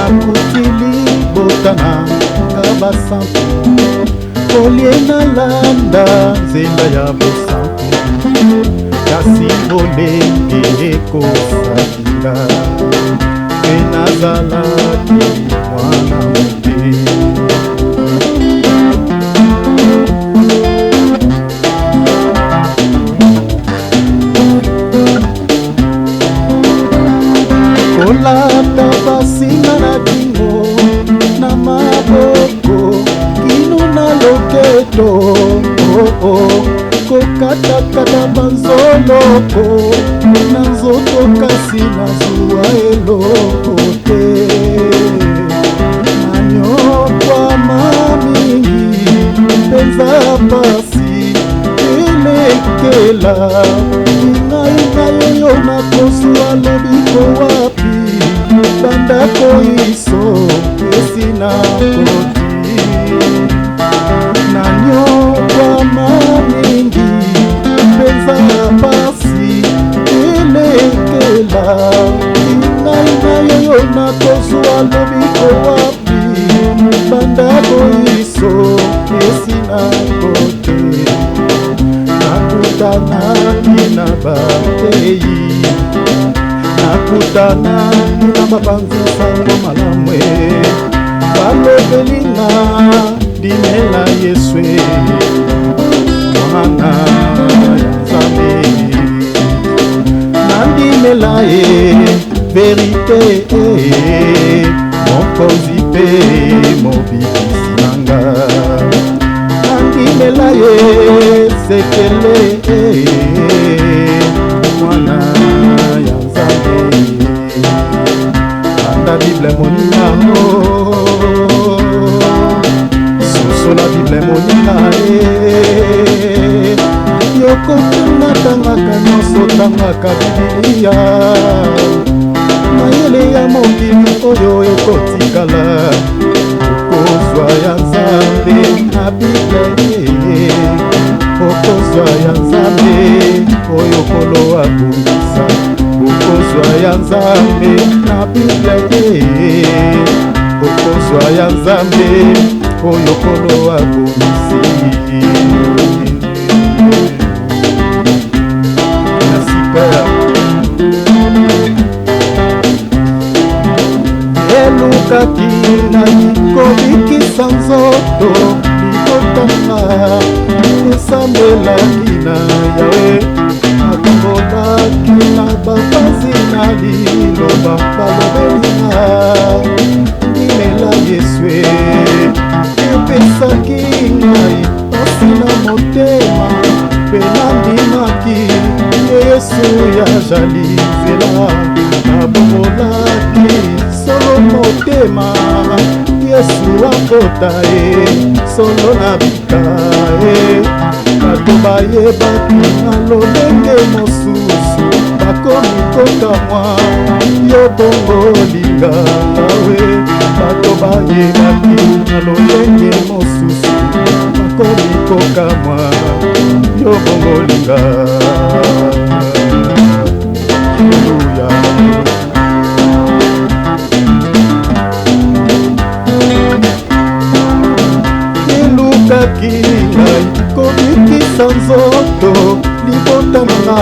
nakutili botana kabasantu kolie nalanda nzela ya bosantu kasi molenge ekosakinga mpe nazalaki mwana mobe kolata basinga na kingo na maboko kino na loketo kokatakata banzoloko na nzoto kasi nazwa eloko te nanyokwama mingi mpenza pasi elekela ingai nayoyo nakoswa lobiko wapi bandako iso esina koti nanyokwama mingi mpenza pasi elekela ingai nayoyo nakoswa lobiko wapi bandako iso esina koti nakutanaki na bateyi nakutanaki na bapanzisango malamwe balobelinga dimela yeswe mwana ya nzambe nandimela ye verite mokonzi mpe mobikisi nanga nandimela ye sekele mwana ya nzambe anda bible moninga sosola bible moninga yokotanga tangaka nyonso tangaka bibilia mayele ya mokili oyo ekotikala okozwa ya nzambe na bible okozwa ya nzambe oyo kolo abungisa okozwa ya nzambe na bible okozwa ya nzambe oyo kolo abungisi nasika elukaki ngai kobikisa nzoto libotanga esambelaki na yawe atombolaki na bapanzi na liloba balobelinga ndimela yeswe epesaki ngai pasi na motema mpe nandimaki yesu ya jali nzela nabomolaki solo motema yesu akota ye solo na bika ye bato bayebaki na lolenge mosusu bakomi kokamwa yo bongo linganga we bato bayebaki na lolenge mosusu bakomi kokamwa yo bongo linganga. Haleluya. elukaki ngai kobikisa nzoto libotanga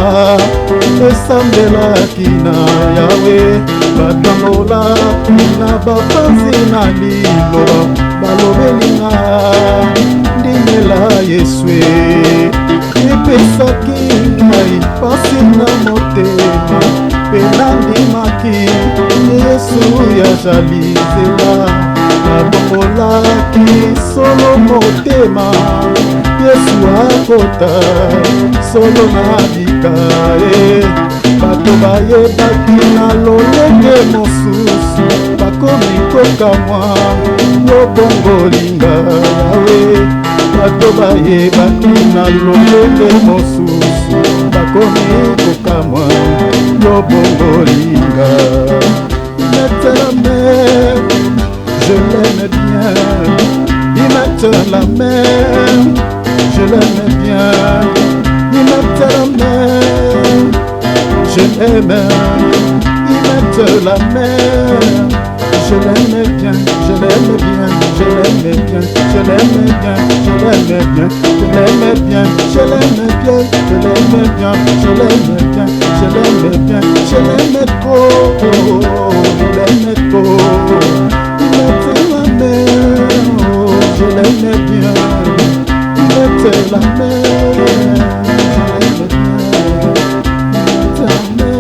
esambelaki na yawe batambolaki na bapanzi na liloba balobelinga ndimela yeswe epesaki ngai pasi na motema mpe nandimaki yesu ya jali nzela nabomolaki solo motema yesu akota solo na bika bato bayebaki na lolenge mosusu bakomi kokamwa yo bongo linga yawe bato bayebaki na lolenge mosusu bakomi kokamwa yo bongo linga mette la mer je l'aime bien il mette la mer je l'aime bien il mette la mer je l'aime il mette la mer je l'aimais bien, je l'aimais bien, je l'aimais bien, je l'aimais bien, je l'aimais bien, je l'aimais bien, je l'aimais bien, je l'aimais bien, je l'aimais bien, je l'aimais bien, je l'aimais trop, je l'aimais trop, il était la mer, je l'aimais bien, il était la mer, je l'aimais bien, il était la mer.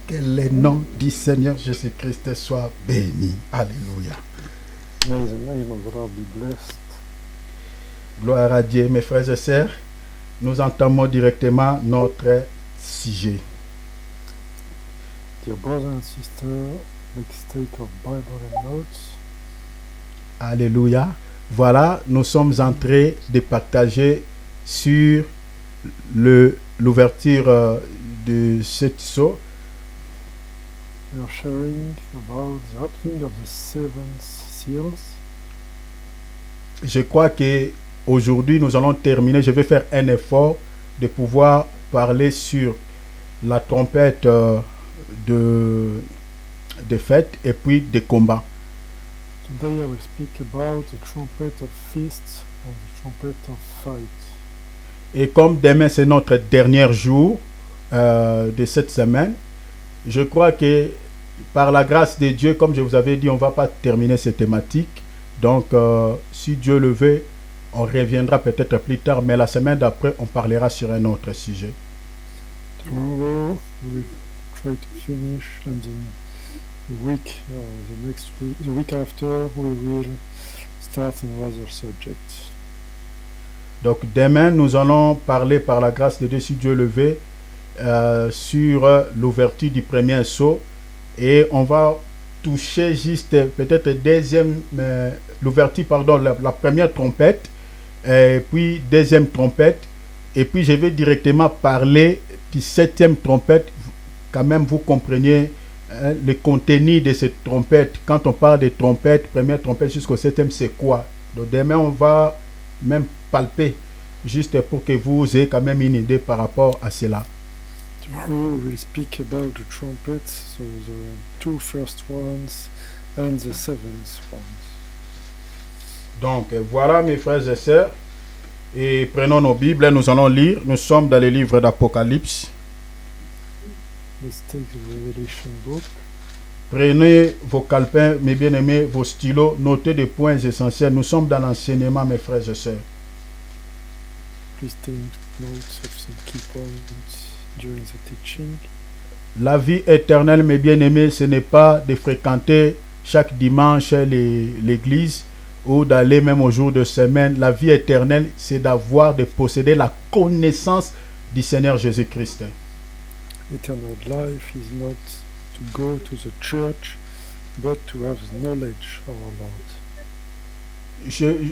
Que le nom du Seigneur Jésus-Christ soit béni. Alléluia. May the name of the Lord be blessed. Gloire à Dieu, mes frères et sœurs. Nous entamons directement notre sujet. Dear brothers and sisters, let's take our Bible and notes. Alléluia. Voilà, nous sommes en train de partager sur l'ouverture de cette sceau. We are sharing about the opening of the seventh seals. Je crois que aujourd'hui nous allons terminer. Je vais faire un effort de pouvoir parler sur la trompette de fête et puis des combats. Today I will speak about the trumpet of feasts and the trumpet of fight. Et comme demain c'est notre dernier jour de cette semaine, je crois que par la grâce de Dieu, comme je vous avais dit, on ne va pas terminer cette thématique. Donc, si Dieu le veut, on reviendra peut-être plus tard, mais la semaine d'après, on parlera sur un autre sujet. Tomorrow we will try to finish, and the week, the week after, we will start another subject. Donc, demain, nous allons parler par la grâce de Dieu, si Dieu le veut, sur l'ouverture du premier sceau. Et on va toucher juste peut-être l'ouverture, pardon, la première trompette, et puis deuxième trompette, et puis je vais directement parler du septième trompette. Quand même, vous compreniez le contenu de cette trompette. Quand on parle de trompette, première trompette jusqu'au septième, c'est quoi? Donc demain, on va même palper, juste pour que vous ayez quand même une idée par rapport à cela. Tomorrow we will speak about the trumpets, so the two first ones and the seventh ones. Donc voilà mes frères et sœurs, et prenons nos Bibles, nous allons lire. Nous sommes dans le livre d'Apocalypse. Let's take the Revelation book. Prenez vos calepins, mes bien-aimés, vos stylos, notez des points essentiels. Nous sommes dans l'enseignement, mes frères et sœurs. Please take notes of some key points during the teaching. La vie éternelle, mes bien-aimés, ce n'est pas de fréquenter chaque dimanche l'église ou d'aller même au jour de semaine. La vie éternelle, c'est de posséder la connaissance du Seigneur Jésus-Christ. Eternal life is not to go to the church, but to have knowledge of our Lord.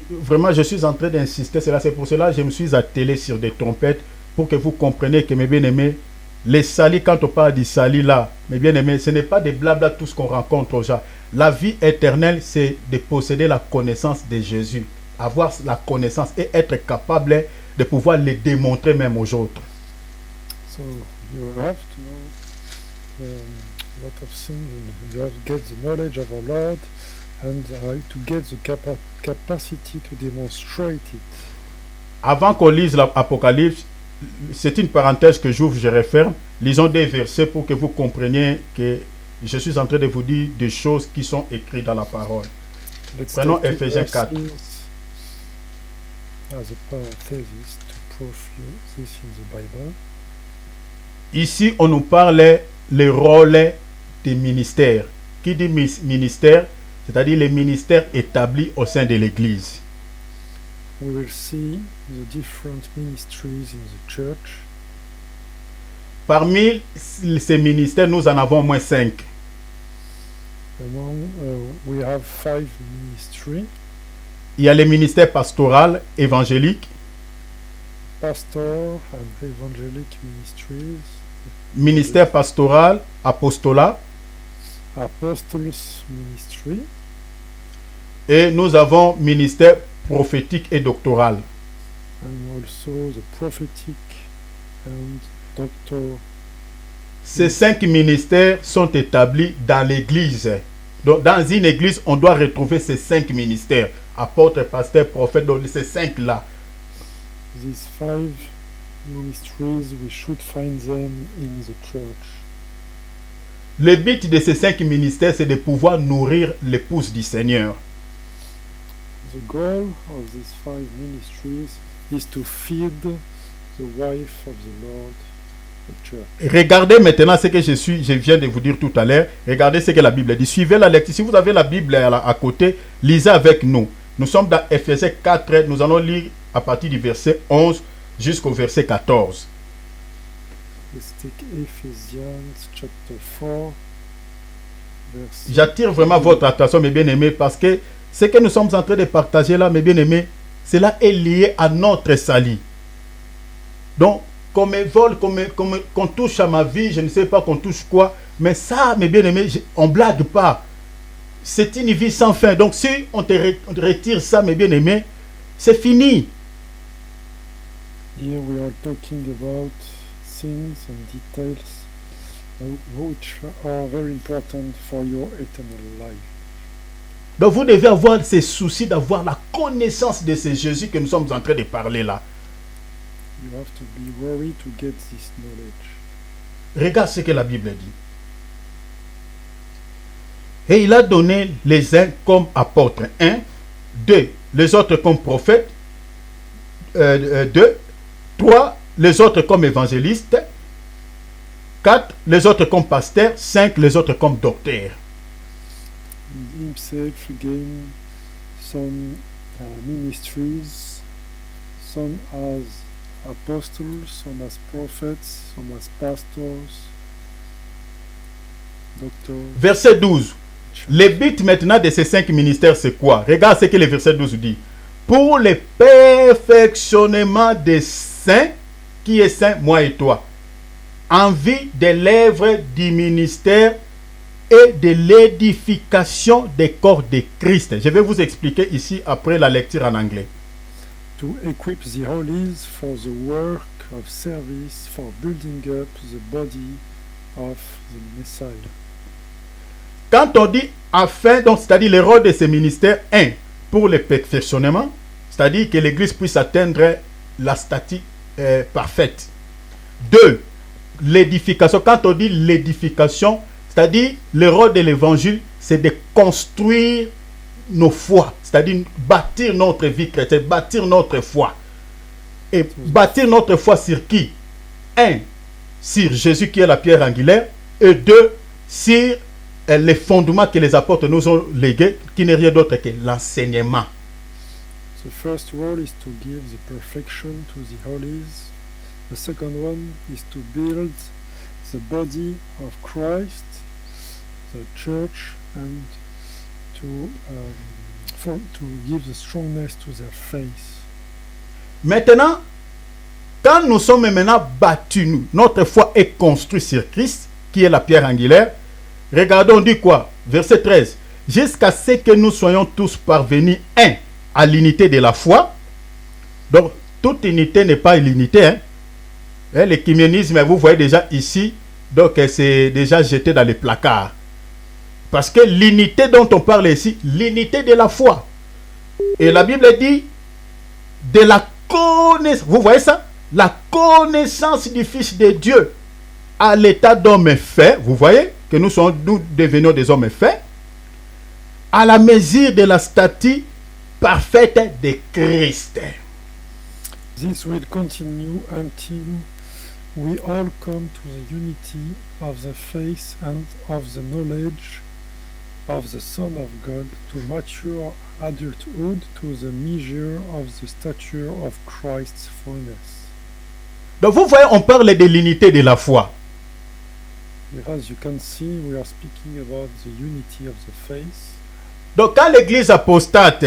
Vraiment, je suis en train d'insister. C'est pour cela que je me suis attelé sur des trompettes pour que vous compreniez que, mes bien-aimés, les salis, quand on parle du salis là, mes bien-aimés, ce n'est pas des blabla tout ce qu'on rencontre aux gens. La vie éternelle, c'est de posséder la connaissance de Jésus, avoir la connaissance et être capable de pouvoir le démontrer même aux autres. So you have to know a lot of things. You have to get the knowledge of our Lord and to get the capacity to demonstrate it. Avant qu'on lise l'Apocalypse, c'est une parenthèse que j'ouvre, je referme. Lisons des versets pour que vous compreniez que je suis en train de vous dire des choses qui sont écrites dans la parole. Prenons Ephésiens 4. As a parenthesis to prove this in the Bible. Ici, on nous parle le rôle des ministères. Qui dit ministère, c'est-à-dire les ministères établis au sein de l'Église. We will see the different ministries in the church. Parmi ces ministères, nous en avons au moins 5. We have 5 ministries. Il y a le ministère pastoral, évangélique. Pastor and evangelic ministries. Ministère pastoral, apostolat. Apostles ministry. Et nous avons ministère prophétique et doctoral. and also the prophetic and doctor. Ces 5 ministères sont établis dans l'église. Donc, dans une église, on doit retrouver ces 5 ministères. Apôtre, pasteur, prophète, donc ces 5-là. These 5 ministries, we should find them in the church. Le but de ces 5 ministères, c'est de pouvoir nourrir l'épouse du Seigneur. The goal of these 5 ministries is to feed the wife of the Lord, the church. Regardez maintenant ce que je viens de vous dire tout à l'heure. Regardez ce que la Bible dit. Suivez la lecture. Si vous avez la Bible à côté, lisez avec nous. Nous sommes dans Ephésiens 4. Nous allons lire à partir du verset 11 jusqu'au verset 14. Let's take Ephesians chapter 4. J'attire vraiment votre attention, mes bien-aimés, parce que ce que nous sommes en train de partager là, mes bien-aimés, cela est lié à notre salut. Donc, qu'on touche à ma vie, je ne sais pas qu'on touche quoi, mais ça, mes bien-aimés, on ne blague pas. C'est une vie sans fin. Donc, si on te retire ça, mes bien-aimés, c'est fini. Here we are talking about things and details which are very important for your eternal life. Donc, vous devez avoir ces soucis d'avoir la connaissance de ce Jésus que nous sommes en train de parler là. You have to be worried to get this knowledge. Regarde ce que la Bible dit. Et il a donné les uns comme apôtres. 1, 2, les autres comme prophètes. 2, 3, les autres comme évangélistes. 4, les autres comme pasteurs. 5, les autres comme docteurs. Himself again some ministries, some as apostles, some as prophets, some as pastors, doctors. Verset 12. Le but maintenant de ces 5 ministères, c'est quoi? Regarde ce que le verset 12 dit. Pour le perfectionnement des saints, qui est saint, moi et toi, en vue de l'œuvre du ministère et de l'édification des corps de Christ. Je vais vous expliquer ici après la lecture en anglais. To equip the holies for the work of service, for building up the body of the Messiah. Quand on dit afin, donc c'est-à-dire le rôle de ces ministères, 1, pour le perfectionnement, c'est-à-dire que l'Église puisse atteindre la stature parfaite. 2, l'édification. Quand on dit l'édification, c'est-à-dire le rôle de l'Évangile, c'est de construire nos foi, c'est-à-dire bâtir notre vie chrétienne, bâtir notre foi. Et bâtir notre foi sur qui? 1, sur Jésus qui est la pierre angulaire, et 2, sur les fondements que les apôtres nous ont légués, qui n'est rien d'autre que l'enseignement. The first role is to give the perfection to the holies. The second one is to build the body of Christ, the church, and to give the strongness to their faith. Maintenant, quand nous sommes maintenant battus, notre foi est construite sur Christ, qui est la pierre angulaire. Regardons, on dit quoi? Verset 13. Jusqu'à ce que nous soyons tous parvenus, 1, à l'unité de la foi. Donc, toute unité n'est pas l'unité. Hein? L'écuménisme, vous voyez déjà ici, donc c'est déjà jeté dans les placards. Parce que l'unité dont on parle ici, l'unité de la foi. Et la Bible dit, de la connaissance, vous voyez ça? La connaissance du Fils de Dieu à l'état d'homme fait, vous voyez que nous devenons des hommes faits, à la mesure de la stature parfaite de Christ. This will continue until we all come to the unity of the faith and of the knowledge of the Son of God, to mature adulthood, to the measure of the stature of Christ's fullness. Donc vous voyez, on parle de l'unité de la foi. As you can see, we are speaking about the unity of the faith. Donc quand l'église apostate,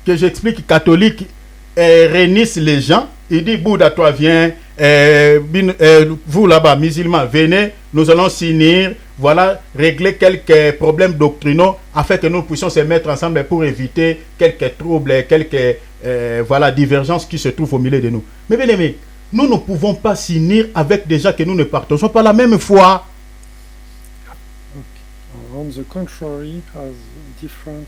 que j'explique catholique, réunissent les gens, il dit Bouddha, toi viens, vous là-bas, musulmans, venez, nous allons s'unir, voilà, régler quelques problèmes doctrinaux afin que nous puissions se mettre ensemble pour éviter quelques troubles, quelques voilà, divergences qui se trouvent au milieu de nous. Mais bien aimés, nous ne pouvons pas s'unir avec des gens que nous ne partageons pas la même foi. Okay. On the contrary, as different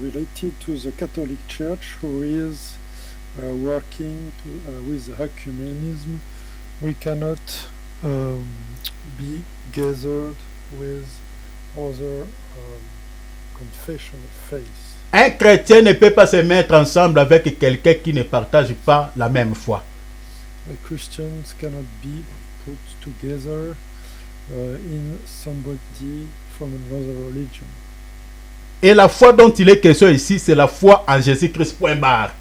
related to the Catholic Church, who is working with ecumenism, we cannot be gathered with other confession of faith. Un chrétien ne peut pas se mettre ensemble avec quelqu'un qui ne partage pas la même foi. Christians cannot be put together in somebody from another religion. Et la foi dont il est question ici, c'est la foi en Jésus-Christ, point barre.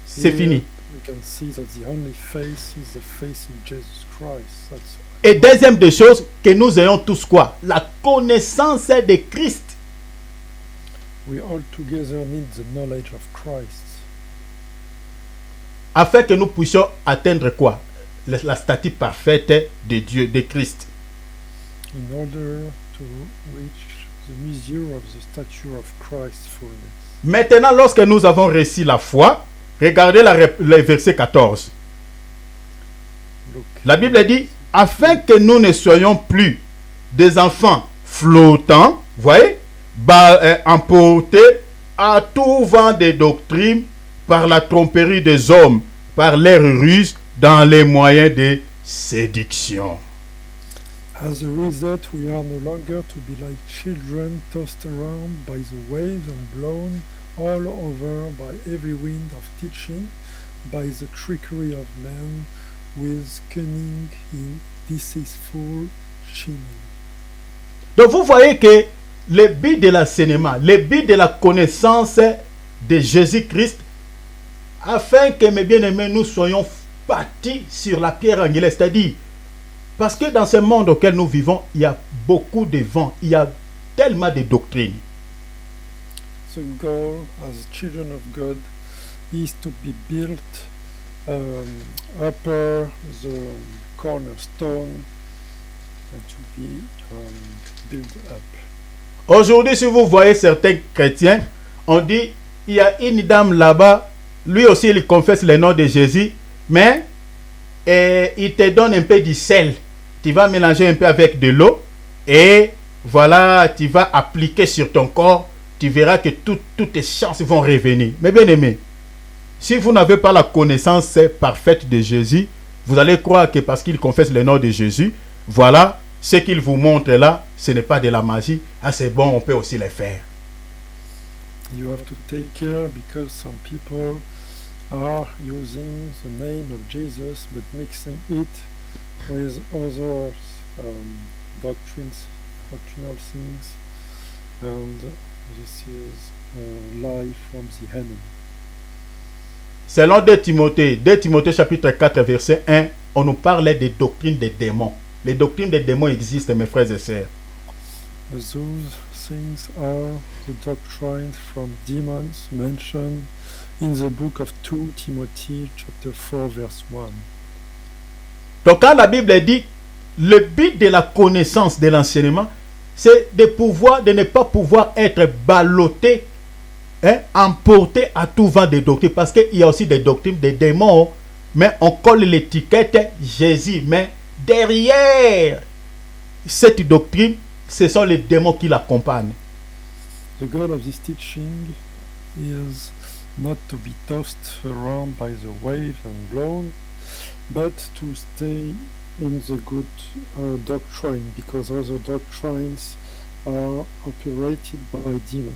C'est fini. We can see that the only faith is the faith in Jesus Christ. That's Et deuxième des choses, que nous ayons tous quoi? La connaissance de Christ. we all together need the knowledge of Christ. Afin que nous puissions atteindre quoi? La statue parfaite de Dieu, de Christ. In order to reach the measure of the stature of Christ's fullness. Maintenant, lorsque nous avons reçu la foi, regardez le verset 14. Look, La Bible dit, afin que nous ne soyons plus des enfants flottants, voyez, emportés à tout vent des doctrines par la tromperie des hommes, par leurs ruses, dans les moyens de séduction. as a result, we are no longer to be like children tossed around by the waves and blown all over by every wind of teaching, by the trickery of men, with cunning in deceitful scheming. Donc vous voyez que le but de l'enseignement, le but de la connaissance de Jésus-Christ, afin que mes bien-aimés, nous soyons bâtis sur la pierre angulaire, c'est-à-dire, parce que dans ce monde auquel nous vivons, il y a beaucoup de vents, il y a tellement de doctrines. The goal as children of God is to be built upper the cornerstone and to be built up. Aujourd'hui, si vous voyez certains chrétiens, on dit, il y a une dame là-bas, lui aussi il confesse le nom de Jésus, mais il te donne un peu du sel. Tu vas mélanger un peu avec de l'eau et voilà, tu vas appliquer sur ton corps. Tu verras que toutes tes chances vont revenir. Mais bien aimé, si vous n'avez pas la connaissance parfaite de Jésus, vous allez croire que parce qu'il confesse le nom de Jésus, voilà, ce qu'il vous montre là, ce n'est pas de la magie. Ah, c'est bon, on peut aussi le faire. You have to take care because some people are using the name of Jesus but mixing it with other doctrinal things, and this is a lie from the enemy. Selon 2 Timothée chapitre 4 verset 1, on nous parle des doctrines des démons. Les doctrines des démons existent, mes frères et sœurs. Those things are the doctrines from demons mentioned in the book of 2 Timothy chapter 4 verse 1. Donc quand la Bible dit, le but de la connaissance de l'enseignement, c'est de ne pas pouvoir être ballotté, emporté à tout vent des doctrines. Parce qu'il y a aussi des doctrines des démons, mais on colle l'étiquette Jésus. Mais derrière cette doctrine, ce sont les démons qui l'accompagnent. The goal of this teaching is not to be tossed around by the wave and blown, but to stay in the good doctrine, because other doctrines are operated by demons.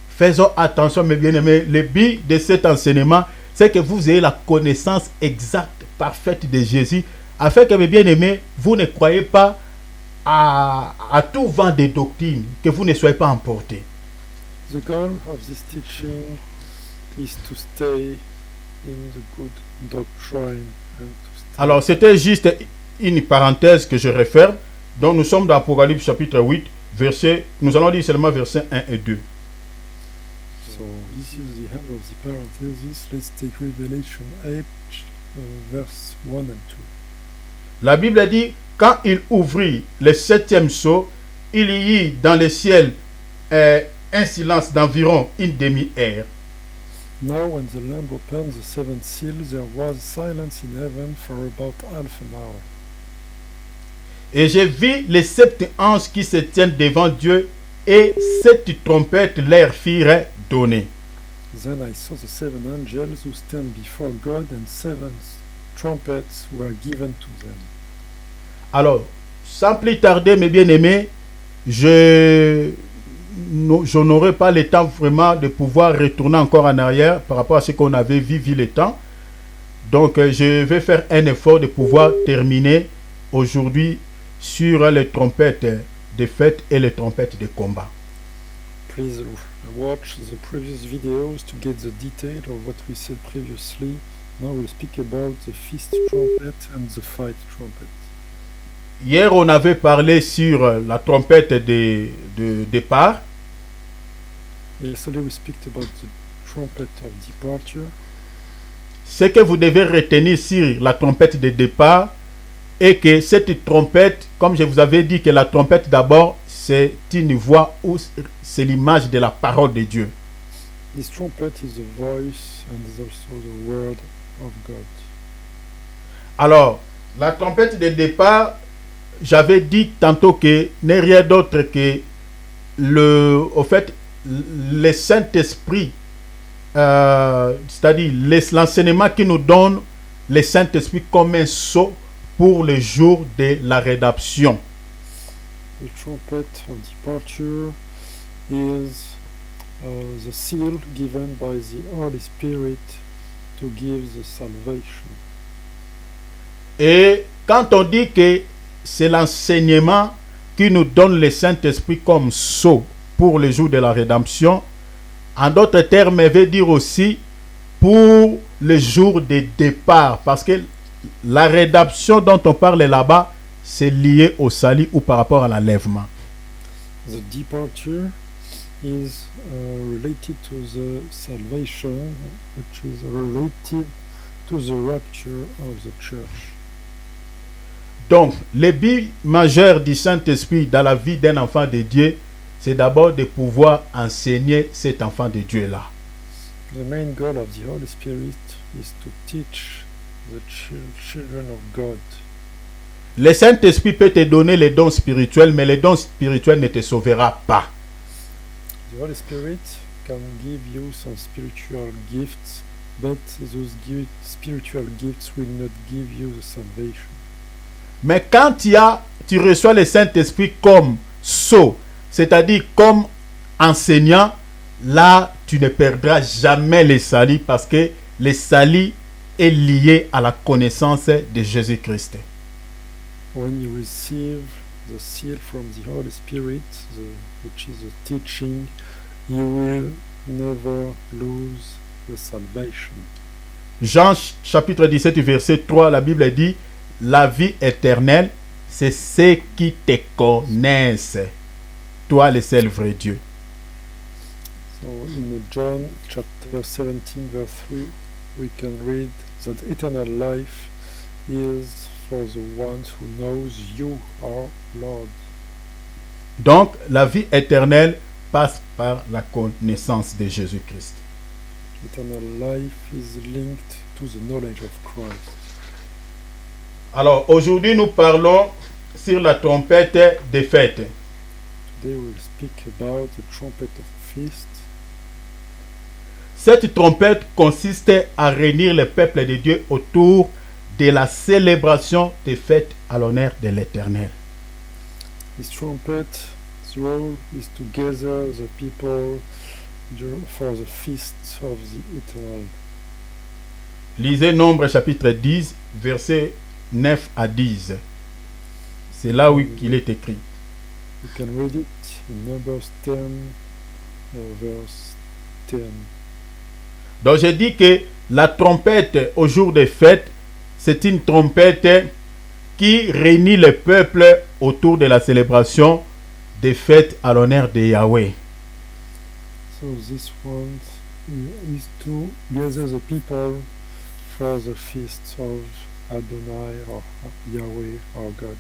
Faisons attention, mes bien-aimés. Le but de cet enseignement, c'est que vous ayez la connaissance exacte, parfaite de Jésus, afin que, mes bien-aimés, vous ne croyez pas à tout vent des doctrines, que vous ne soyez pas emportés. The goal of this teaching is to stay in the good doctrine and to stay. Alors, c'était juste une parenthèse que je réfère. Donc, nous sommes dans Apocalypse chapitre 8, nous allons lire seulement versets 1 et 2. So this is the end of the parenthesis. Let's take Revelation 8, verse 1 and 2. La Bible dit, quand il ouvrit le septième sceau, il y eut dans le ciel un silence d'environ une demi-heure. Now when the Lamb opened the seventh seal, there was silence in heaven for about half an hour. Et j'ai vu les sept anges qui se tiennent devant Dieu, et sept trompettes leur firent donner. Then I saw the seven angels who stand before God, and seven trumpets were given to them. Alors, sans plus tarder, mes bien-aimés, je n'aurai pas le temps vraiment de pouvoir retourner encore en arrière par rapport à ce qu'on avait vu le temps. Donc, je vais faire un effort de pouvoir terminer aujourd'hui sur les trompettes de fête et les trompettes de combat. Please watch the previous videos to get the detail of what we said previously. Now we'll speak about the feast trumpet and the fight trumpet. Hier, on avait parlé sur la trompette de départ. Yesterday we speak about the trumpet of departure. Ce que vous devez retenir sur la trompette de départ est que cette trompette, comme je vous avais dit que la trompette d'abord, c'est une voix ou c'est l'image de la parole de Dieu. This trumpet is the voice and is also the word of God. Alors, la trompette de départ, j'avais dit tantôt que n'est rien d'autre que le Saint-Esprit, c'est-à-dire l'enseignement qui nous donne le Saint-Esprit comme un sceau pour le jour de la rédemption. The trumpet of departure is the seal given by the Holy Spirit to give the salvation. Et quand on dit que c'est l'enseignement qui nous donne le Saint-Esprit comme sceau pour le jour de la rédemption, en d'autres termes, veut dire aussi pour le jour de départ, parce que la rédemption dont on parle là-bas, c'est lié au salut ou par rapport à l'enlèvement. The departure is related to the salvation, which is related to the rapture of the church. Donc, le but majeur du Saint-Esprit dans la vie d'un enfant de Dieu, c'est d'abord de pouvoir enseigner cet enfant de Dieu-là. The main goal of the Holy Spirit is to teach the children of God. Le Saint-Esprit peut te donner les dons spirituels, mais les dons spirituels ne te sauvera pas. The Holy Spirit can give you some spiritual gifts, but those spiritual gifts will not give you the salvation. Mais quand tu reçois le Saint-Esprit comme sceau, c'est-à-dire comme enseignant, là, tu ne perdras jamais le salut parce que le salut est lié à la connaissance de Jésus-Christ. When you receive the seal from the Holy Spirit, which is the teaching, you will never lose the salvation. Jean chapitre 17 verset 3, la Bible dit, la vie éternelle, c'est ceux qui te connaissent, toi le seul vrai Dieu. So in John chapter 17 verse 3, we can read that eternal life is for the ones who knows you are Lord. Donc, la vie éternelle passe par la connaissance de Jésus-Christ. Eternal life is linked to the knowledge of Christ. Alors, aujourd'hui, nous parlons sur la trompette des fêtes. Today we'll speak about the trumpet of feast. Cette trompette consiste à réunir le peuple de Dieu autour de la célébration des fêtes à l'honneur de l'Éternel. This trumpet's role is to gather the people for the feast of the eternal. Lisez Nombre chapitre 10, versets 9 à 10. C'est là où il est écrit. You can read it in Numbers 10, verse 10. Donc j'ai dit que la trompette au jour des fêtes, c'est une trompette qui réunit le peuple autour de la célébration des fêtes à l'honneur de Yahweh. So this one is to gather the people for the feast of Adonai or Yahweh or God.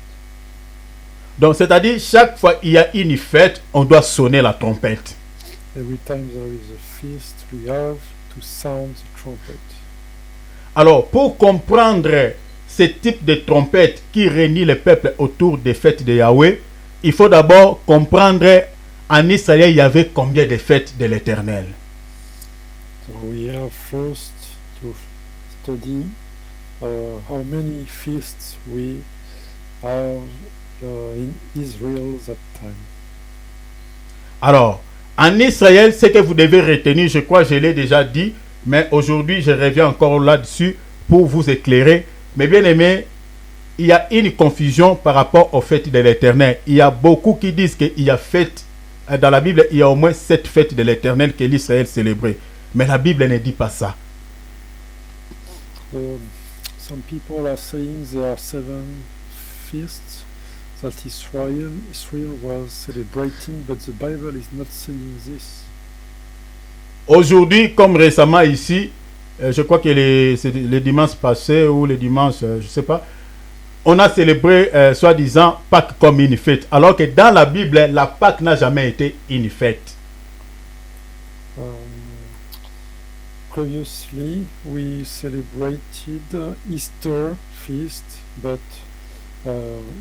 Donc, c'est-à-dire, chaque fois qu'il y a une fête, on doit sonner la trompette. Every time there is a feast, we have to sound the trumpet. Alors, pour comprendre ce type de trompette qui réunit le peuple autour des fêtes de Yahweh, il faut d'abord comprendre en Israël, il y avait combien de fêtes de l'Éternel. So we have first to study how many feasts we have in Israel that time. Alors, en Israël, ce que vous devez retenir, je crois que je l'ai déjà dit, mais aujourd'hui, je reviens encore là-dessus pour vous éclairer. Mais bien aimé, il y a une confusion par rapport aux fêtes de l'Éternel. Il y a beaucoup qui disent qu'il y a fête, dans la Bible, il y a au moins 7 fêtes de l'Éternel que l'Israël célébrait. Mais la Bible ne dit pas ça. Some people are saying there are 7 feasts that Israel was celebrating, but the Bible is not saying this. Aujourd'hui, comme récemment ici, je crois que les dimanches passés ou les dimanches, je ne sais pas, on a célébré, soi-disant, Pâques comme une fête. Alors que dans la Bible, la Pâques n'a jamais été une fête. Previously, we celebrated Easter feast, but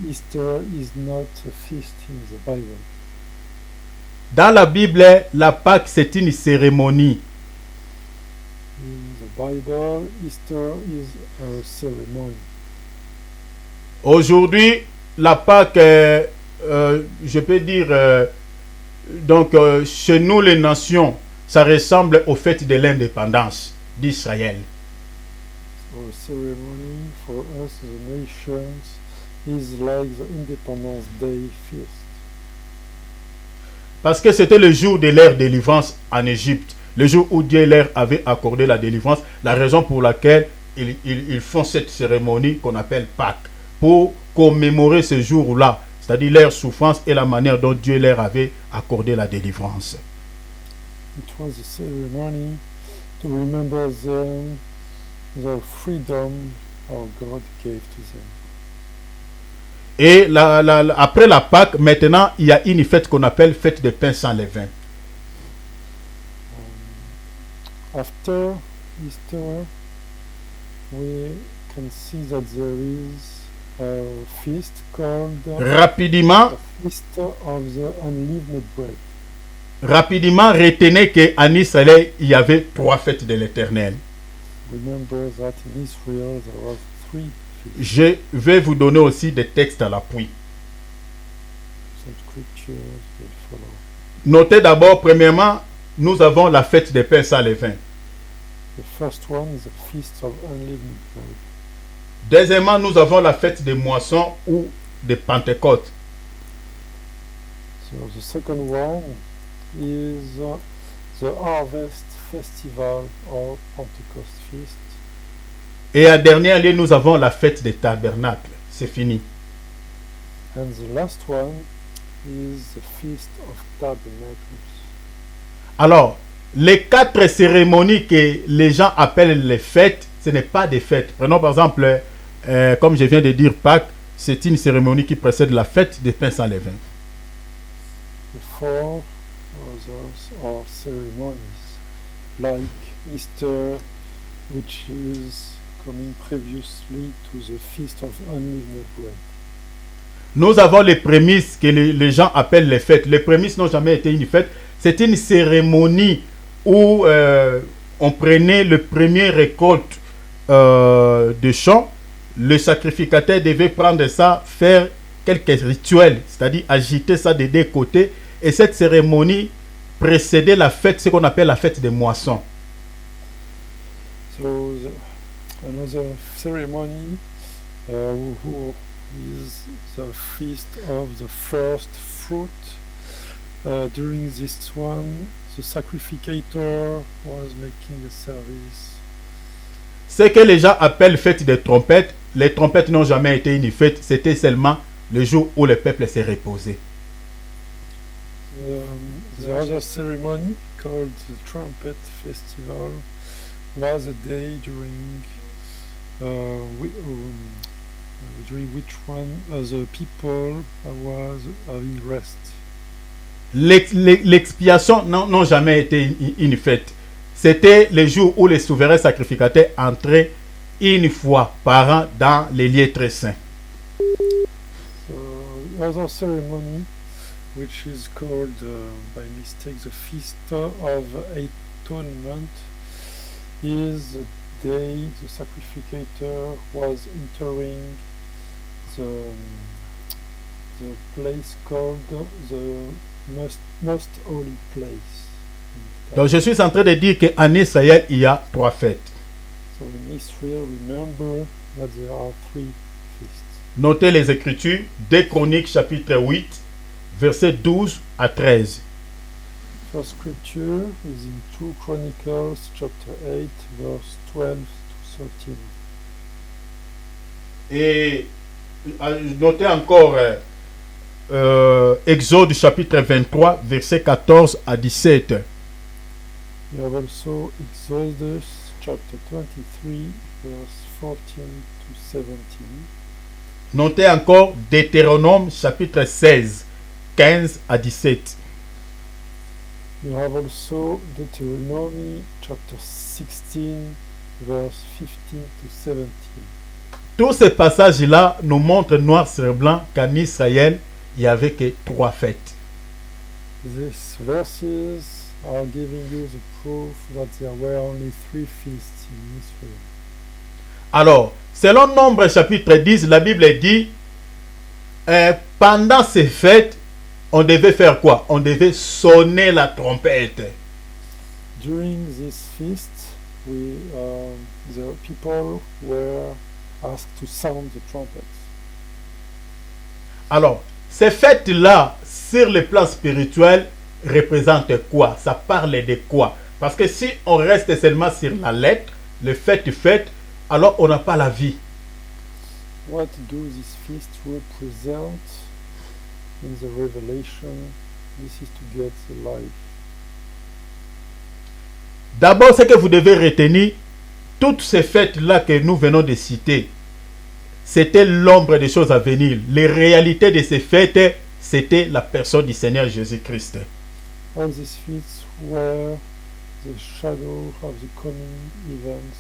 Easter is not a feast in the Bible. Dans la Bible, la Pâques, c'est une cérémonie. In the Bible, Easter is a ceremony. Aujourd'hui, la Pâques, je peux dire, donc chez nous les nations, ça ressemble aux fêtes de l'indépendance d'Israël. So a ceremony for us as nations is like the Independence Day feast. Parce que c'était le jour de leur délivrance en Égypte, le jour où Dieu leur avait accordé la délivrance, la raison pour laquelle ils font cette cérémonie qu'on appelle Pâques, pour commémorer ce jour-là, c'est-à-dire leur souffrance et la manière dont Dieu leur avait accordé la délivrance. It was a ceremony to remember them, the freedom our God gave to them. Et après la Pâque, maintenant, il y a une fête qu'on appelle fête de pain sans levain. After Easter, we can see that there is a feast called Rapidement, the Feast of the Unleavened Bread. rapidement, retenez qu'en Israël, il y avait 3 fêtes de l'Éternel. Remember that in Israel there were 3 feasts. Je vais vous donner aussi des textes à l'appui. Some scriptures will follow. Notez d'abord, premièrement, nous avons la fête des pains sans levain. The first one is the Feast of Unleavened Bread. Deuxièmement, nous avons la fête des moissons ou de Pentecôte. So the second one is the Harvest Festival or Pentecost Feast. Et en dernier lieu, nous avons la fête des tabernacles. C'est fini. And the last one is the Feast of Tabernacles. Alors, les 4 cérémonies que les gens appellent les fêtes, ce n'est pas des fêtes. Prenons par exemple, comme je viens de dire, Pâques, c'est une cérémonie qui précède la fête des pains sans levain. The 4 others are ceremonies, like Easter, which is coming previously to the Feast of Unleavened Bread. Nous avons les prémices que les gens appellent les fêtes. Les prémices n'ont jamais été une fête. C'est une cérémonie où on prenait le premier récolte de champs. Le sacrificateur devait prendre ça, faire quelques rituels, c'est-à-dire agiter ça des 2 côtés. Et cette cérémonie précédait la fête, ce qu'on appelle la fête des moissons. So another ceremony who is the Feast of the First Fruit. During this one, the sacrificator was making a service. Ce que les gens appellent fête des trompettes, les trompettes n'ont jamais été une fête, c'était seulement le jour où le peuple s'est reposé. The other ceremony, called the Trumpet Festival, was a day during during which one the people was having rest. L'expiation n'a jamais été une fête. C'était le jour où les souverains sacrificateurs entraient une fois par an dans les lieux très saints. So the other ceremony, which is called by mistake the Feast of Atonement, is the day the sacrificator was entering the place called the most holy place. Donc je suis en train de dire qu'en Israël, il y a 3 fêtes. So in Israel, remember that there are 3 feasts. Notez les Écritures, 2 Chroniques chapitre 8, versets 12 à 13. First scripture is in 2 Chronicles chapter 8 verse 12 to 13. Et notez encore Exode chapitre 23, versets 14 à 17. You have also Exodus chapter 23 verse 14 to 17. Notez encore Deutéronome chapitre 16, 15 à 17. You have also Deuteronomy chapter 16 verse 15 to 17. Tous ces passages-là nous montrent noir sur blanc qu'en Israël, il n'y avait que 3 fêtes. These verses are giving you the proof that there were only 3 feasts in Israel. Alors, selon Nombre chapitre 10, la Bible dit, pendant ces fêtes, on devait faire quoi? On devait sonner la trompette. During this feast, the people were asked to sound the trumpets. Alors, ces fêtes-là, sur le plan spirituel, représentent quoi? Ça parle de quoi? Parce que si on reste seulement sur la lettre, le fait, alors on n'a pas la vie. What do these feasts represent in the Revelation? This is to get the life. D'abord, ce que vous devez retenir, toutes ces fêtes-là que nous venons de citer, c'était l'ombre des choses à venir. Les réalités de ces fêtes, c'était la personne du Seigneur Jésus-Christ. All these feasts were the shadow of the coming events.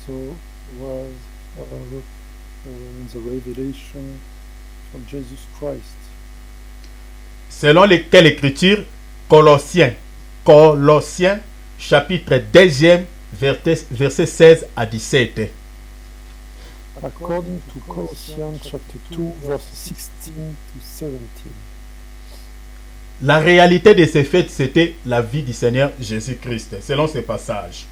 So was in the revelation of Jesus Christ. Selon quelle écriture? Colossiens chapitre 2, verset 16 à 17. According to Colossians chapter 2 verse 16 to 17. La réalité de ces fêtes, c'était la vie du Seigneur Jésus-Christ, selon ces passages.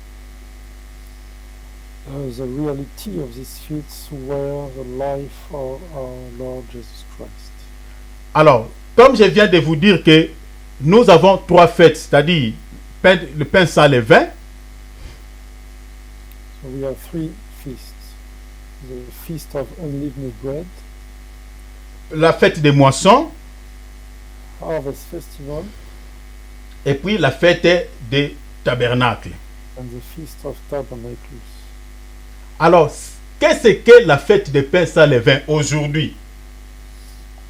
The reality of these feasts were the life of our Lord Jesus Christ. Alors, comme je viens de vous dire que nous avons 3 fêtes, c'est-à-dire le pain sans levain. So we have 3 feasts. The feast of unleavened bread, La fête des moissons, harvest festival, et puis la fête des tabernacles. and the feast of tabernacles. Alors, qu'est-ce que la fête des pains sans levain aujourd'hui?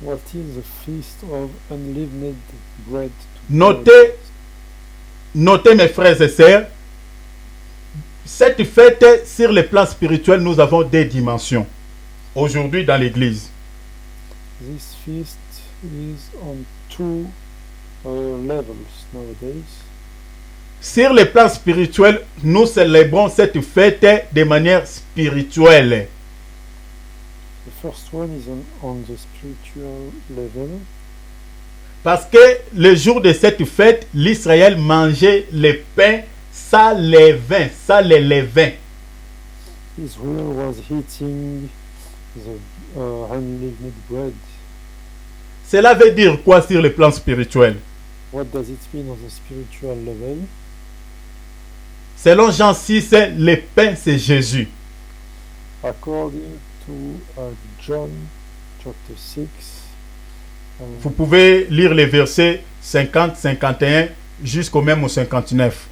What is the feast of unleavened bread? Notez mes frères et sœurs, cette fête, sur le plan spirituel, nous avons 2 dimensions. Aujourd'hui dans l'église. This feast is on 2 levels nowadays. Sur le plan spirituel, nous célébrons cette fête de manière spirituelle. The first one is on the spiritual level. Parce que le jour de cette fête, l'Israël mangeait le pain sans levain, sans le levain. Israel was eating the unleavened bread. Cela veut dire quoi sur le plan spirituel? What does it mean on the spiritual level? Selon Jean 6, le pain c'est Jésus. According to John chapter 6, Vous pouvez lire les versets 50, 51 jusqu'au même au 59.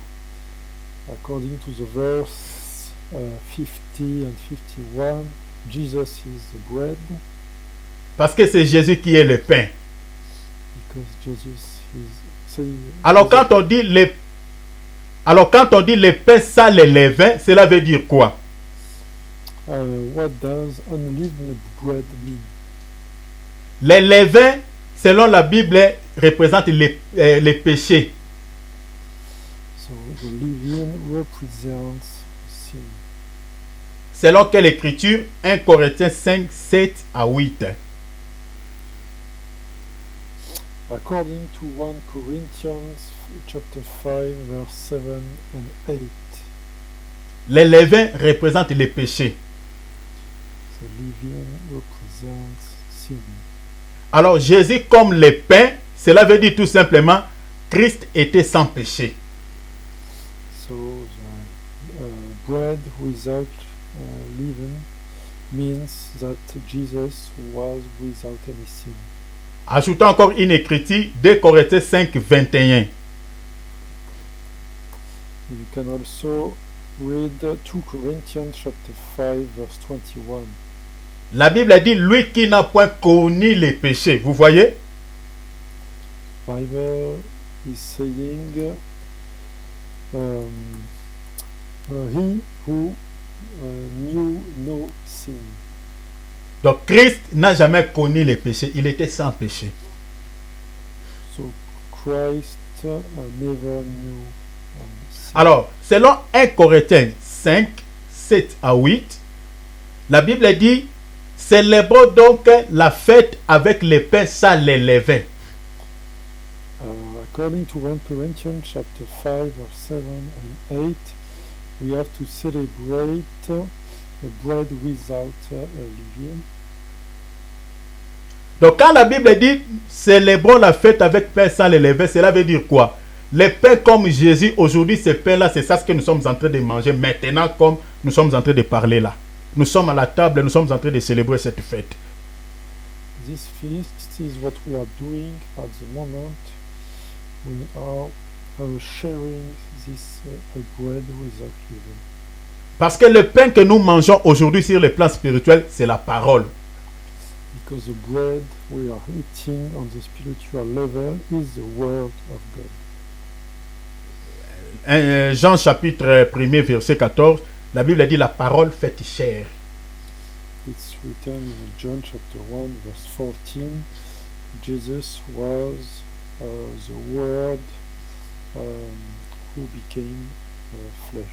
according to the verse 50 and 51, Jesus is the bread, Parce que c'est Jésus qui est le pain. because Jesus is. So Alors quand on dit le pain sans les levains, cela veut dire quoi? what does unleavened bread mean? Les levains, selon la Bible, représentent les péchés. So the leaven represents sin. Selon quelle écriture? 1 Corinthiens 5, 7 à 8. According to 1 Corinthians chapter 5 verse 7 and 8. Les levains représentent les péchés. The leaven represents sin. Alors Jésus comme le pain, cela veut dire tout simplement Christ était sans péché. So the bread without leaven means that Jesus was without any sin. Ajoutons encore une écriture, 2 Corinthiens 5, 21. You can also read 2 Corinthians chapter 5 verse 21. La Bible dit, lui qui n'a point connu les péchés. Vous voyez? Bible is saying he who knew no sin. Donc Christ n'a jamais connu les péchés. Il était sans péché. So Christ never knew sin. Alors, selon 1 Corinthiens 5, 7 à 8, la Bible dit, célébrons donc la fête avec les pains sans les levains. According to 1 Corinthians chapter 5 verse 7 and 8, we have to celebrate the bread without leaven. Donc quand la Bible dit, célébrons la fête avec pain sans les levains, cela veut dire quoi? Les pains comme Jésus, aujourd'hui, ces pains-là, c'est ça ce que nous sommes en train de manger. Maintenant, comme nous sommes en train de parler là. Nous sommes à la table, nous sommes en train de célébrer cette fête. This feast is what we are doing at the moment. We are sharing this bread without leaven. Parce que le pain que nous mangeons aujourd'hui sur le plan spirituel, c'est la parole. Because the bread we are eating on the spiritual level is the word of God. Jean chapitre 1er verset 14, la Bible dit la parole faite chair. It's written in John chapter 1 verse 14. Jesus was the word who became flesh.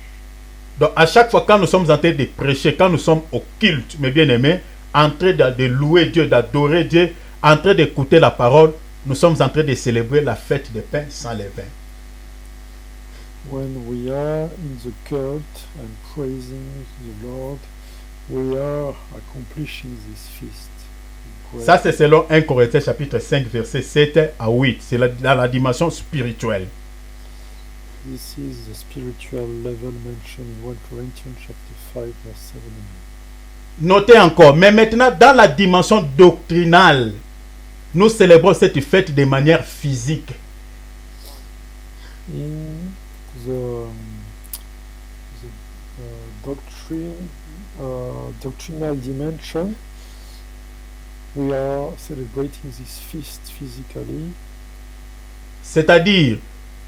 Donc à chaque fois quand nous sommes en train de prêcher, quand nous sommes au culte, mes bien-aimés, en train de louer Dieu, d'adorer Dieu, en train d'écouter la parole, nous sommes en train de célébrer la fête des pains sans levain. When we are in the cult and praising the Lord, we are accomplishing this feast. Ça c'est selon 1 Corinthiens chapitre 5 verset 7 à 8. C'est la dimension spirituelle. This is the spiritual level mentioned in 1 Corinthians chapter 5 verse 7 and 8. Notez encore, mais maintenant dans la dimension doctrinale, nous célébrons cette fête de manière physique. In the doctrinal dimension, we are celebrating this feast physically. C'est-à-dire,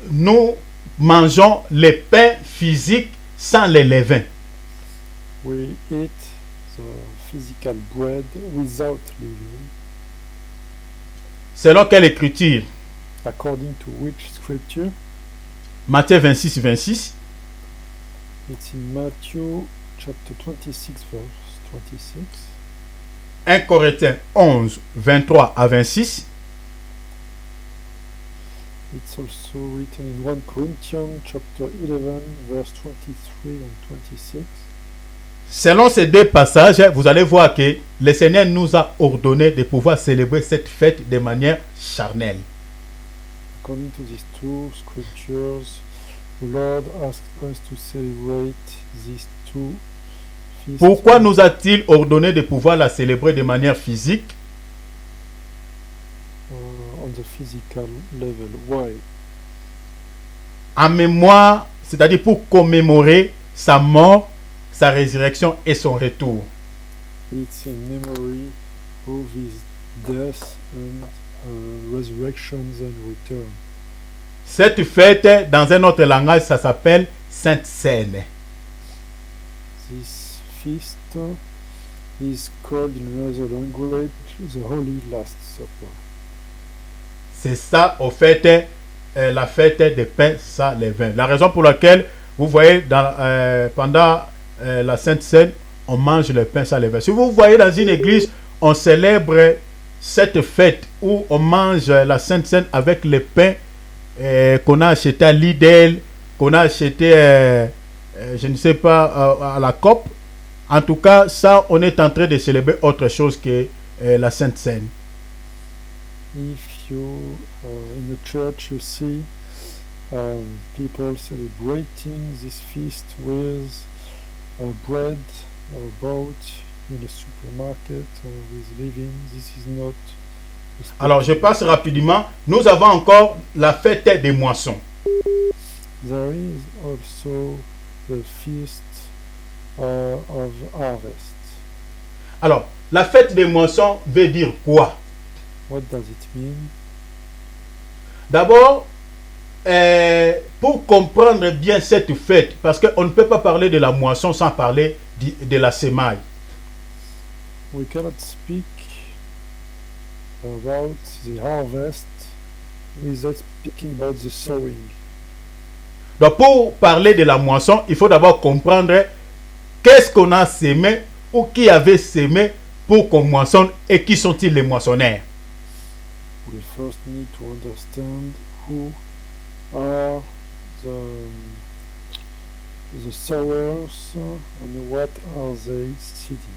nous mangeons les pains physiques sans les levains. We eat the physical bread without leaven. Selon quelle écriture? According to which scripture? Matthieu 26, 26. It's in Matthew chapter 26 verse 26. 1 Corinthiens 11, 23 à 26. It's also written in 1 Corinthians chapter 11 verse 23 and 26. Selon ces deux passages, vous allez voir que le Seigneur nous a ordonné de pouvoir célébrer cette fête de manière charnelle. According to these two scriptures, the Lord asked us to celebrate these two feasts. Pourquoi nous a-t-il ordonné de pouvoir la célébrer de manière physique? On the physical level. Why? En mémoire, c'est-à-dire pour commémorer sa mort, sa résurrection et son retour. It's in memory of his death and resurrections and return. Cette fête, dans un autre langage, ça s'appelle Sainte Seine. This feast is called in another language the Holy Last Supper. C'est ça, au fait, la fête des pains sans levain. La raison pour laquelle, vous voyez, pendant la Sainte Seine, on mange le pain sans levain. Si vous voyez dans une église, on célèbre cette fête où on mange la Sainte Seine avec le pain qu'on a acheté à Lidl, qu'on a acheté, je ne sais pas, à la COP. En tout cas, ça, on est en train de célébrer autre chose que la Sainte Seine. If you in the church you see people celebrating this feast with bread bought in a supermarket or with living, this is not. Alors, je passe rapidement. Nous avons encore la fête des moissons. There is also the feast of harvest. Alors, la fête des moissons veut dire quoi? What does it mean? D'abord, pour comprendre bien cette fête, parce qu'on ne peut pas parler de la moisson sans parler de la semaille. We cannot speak about the harvest without speaking about the sowing. Donc, pour parler de la moisson, il faut d'abord comprendre qu'est-ce qu'on a sémé ou qui avait sémé pour qu'on moissonne et qui sont-ils les moissonneurs. We first need to understand who are the sowers and what are they seeding.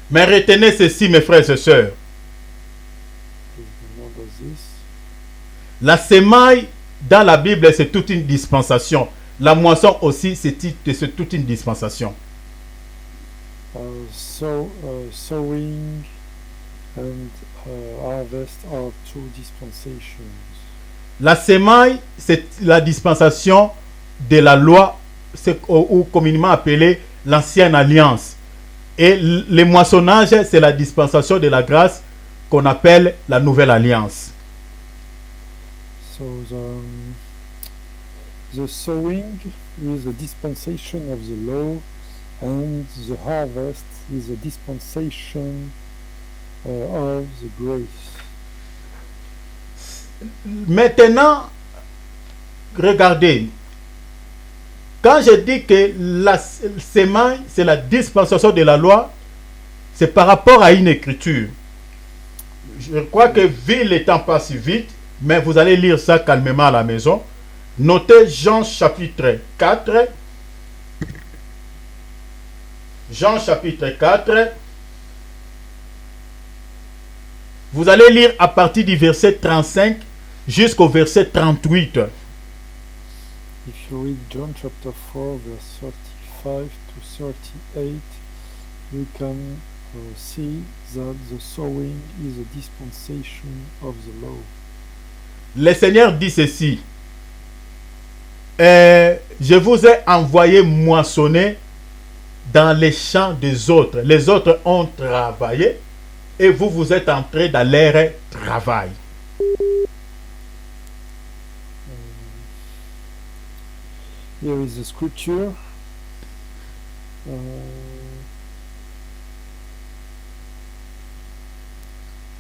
Mais retenez ceci, mes frères et sœurs. Please remember this. La semaille dans la Bible, c'est toute une dispensation. La moisson aussi, c'est toute une dispensation. Sowing and harvest are two dispensations. La semaille, c'est la dispensation de la loi, ou communément appelée l'ancienne alliance. Et le moissonnage, c'est la dispensation de la grâce qu'on appelle la nouvelle alliance. So the sowing is a dispensation of the law, and the harvest is a dispensation of the grace. Maintenant, regardez. Quand je dis que la semaille, c'est la dispensation de la loi, c'est par rapport à une écriture. Je crois que vu le temps passe vite, mais vous allez lire ça calmement à la maison. Notez Jean chapitre 4. Jean chapitre 4. Vous allez lire à partir du verset 35 jusqu'au verset 38. If you read John chapter 4 verse 35 to 38, you can see that the sowing is a dispensation of the law. Le Seigneur dit ceci. Je vous ai envoyé moissonner dans les champs des autres. Les autres ont travaillé et vous, vous êtes entrés dans leur travail. Here is the scripture.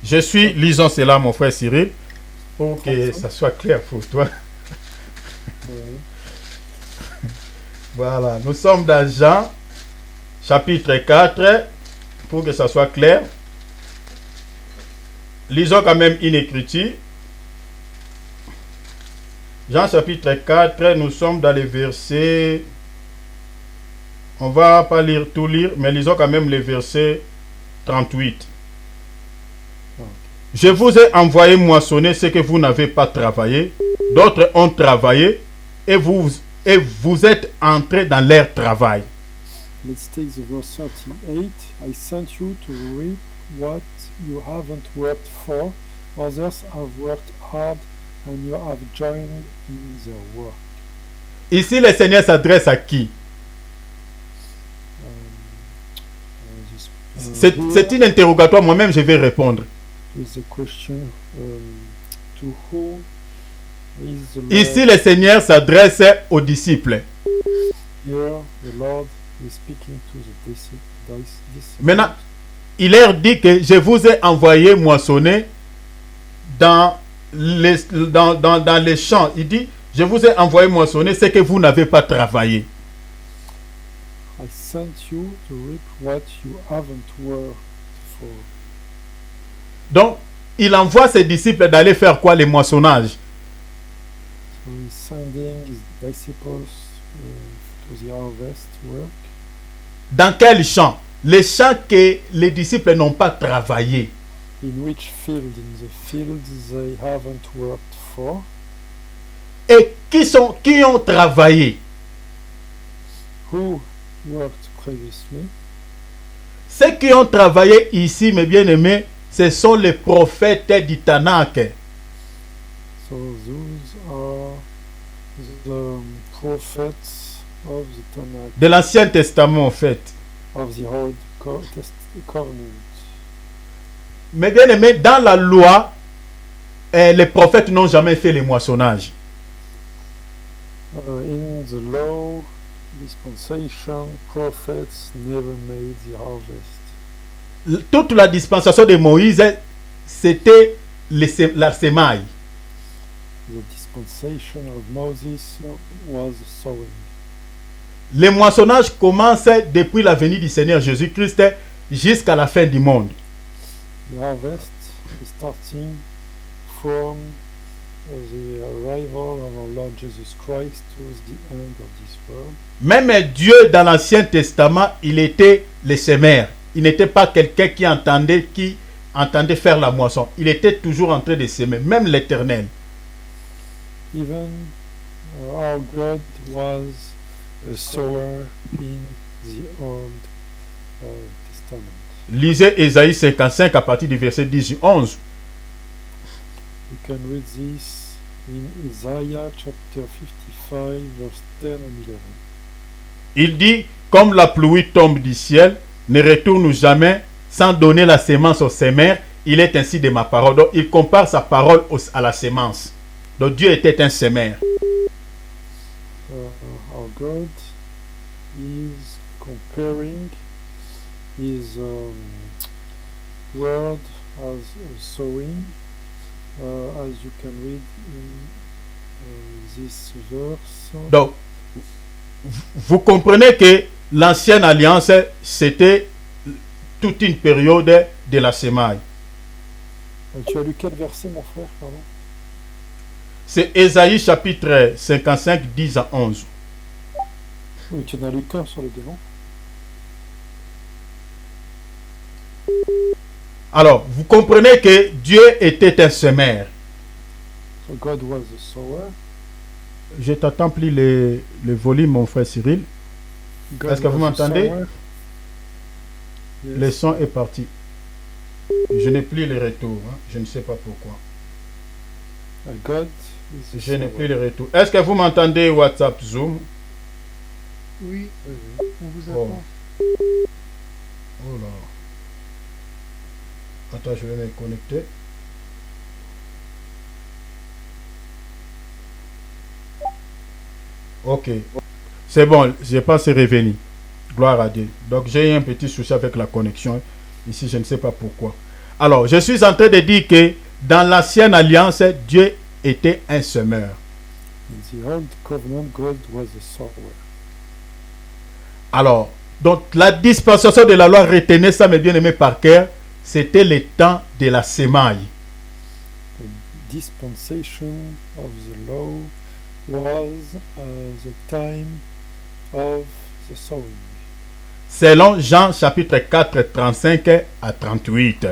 Lisons cela, mon frère Cyril, pour que ça soit clair pour toi. Voilà, nous sommes dans Jean, chapitre 4, pour que ça soit clair. Lisons quand même une écriture. Jean chapitre 4, nous sommes dans les versets. On va pas lire tout lire, mais lisons quand même les versets 38. Je vous ai envoyé moissonner ce que vous n'avez pas travaillé. D'autres ont travaillé et vous êtes entrés dans leur travail. Let's take the verse 38. I sent you to reap what you haven't worked for. Others have worked hard and you have joined in their work. Ici, le Seigneur s'adresse à qui? C'est une interrogatoire, moi-même je vais répondre. Is a question to who is the Lord? Ici, le Seigneur s'adresse aux disciples. Here, the Lord is speaking to the disciples. Maintenant, il leur dit que je vous ai envoyé moissonner dans les champs. Il dit, je vous ai envoyé moissonner ce que vous n'avez pas travaillé. I sent you to reap what you haven't worked for. Donc, il envoie ses disciples d'aller faire quoi? Les moissonnages. So he's sending his disciples to the harvest work. Dans quel champ? Les champs que les disciples n'ont pas travaillé. In which field? In the fields they haven't worked for. Et qui ont travaillé? Who worked previously? Ceux qui ont travaillé ici, mes bien-aimés, ce sont les prophètes du Tanakh. So those are the prophets of the Tanakh, De l'Ancien Testament, en fait. of the Old Covenant. Mes bien-aimés, dans la loi, les prophètes n'ont jamais fait les moissonnages. In the law dispensation, prophets never made the harvest. Toute la dispensation de Moïse, c'était la semaille. The dispensation of Moses was sowing. Les moissonnages commencent depuis la venue du Seigneur Jésus-Christ jusqu'à la fin du monde. The harvest is starting from the arrival of our Lord Jesus Christ towards the end of this world. Même Dieu, dans l'Ancien Testament, il était le semeur. Il n'était pas quelqu'un qui entendait faire la moisson. Il était toujours en train de semer, même l'Éternel. Even our God was a sower in the Old Testament. Lisez Ésaïe 55 à partir du verset 10 et 11. You can read this in Isaiah chapter 55, verse 10 and 11. Il dit, comme la pluie tombe du ciel, ne retourne jamais sans donner la sémence au semeur, il est ainsi de ma parole. Donc, il compare sa parole à la sémence. Donc, Dieu était un semeur. Our God is comparing his word as a sowing, as you can read in this verse. Donc, vous comprenez que l'ancienne alliance, c'était toute une période de la semaille. Tu as lu quel verset, mon frère, pardon? C'est Ésaïe chapitre 55, 10 à 11. Oui, tu n'as lu qu'un sur les deux, non? Alors, vous comprenez que Dieu était un semeur. So God was a sower. Je t'attends plus le volume, mon frère Cyril. God Est-ce que vous was a m'entendez? sower. Yes. Le son est parti. Je n'ai plus le retour. Hein. Je ne sais pas pourquoi. God is a Je n'ai sower. plus le retour. Est-ce que vous m'entendez WhatsApp, Zoom? Oui, Oui. on vous Oh. attend. Oh là. Attends, je vais me connecter. Ok. C'est bon, je pense que c'est revenu. Gloire à Dieu. Donc j'ai eu un petit souci avec la connexion. Ici, je ne sais pas pourquoi. Alors, je suis en train de dire que dans l'ancienne alliance, Dieu était un semeur. In the Old Covenant, God was a sower. Alors, donc la dispensation de la loi, retenez ça, mes bien-aimés, par cœur, c'était le temps de la semaille. The dispensation of the law was the time of the sowing. Selon Jean chapitre 4, 35 à 38.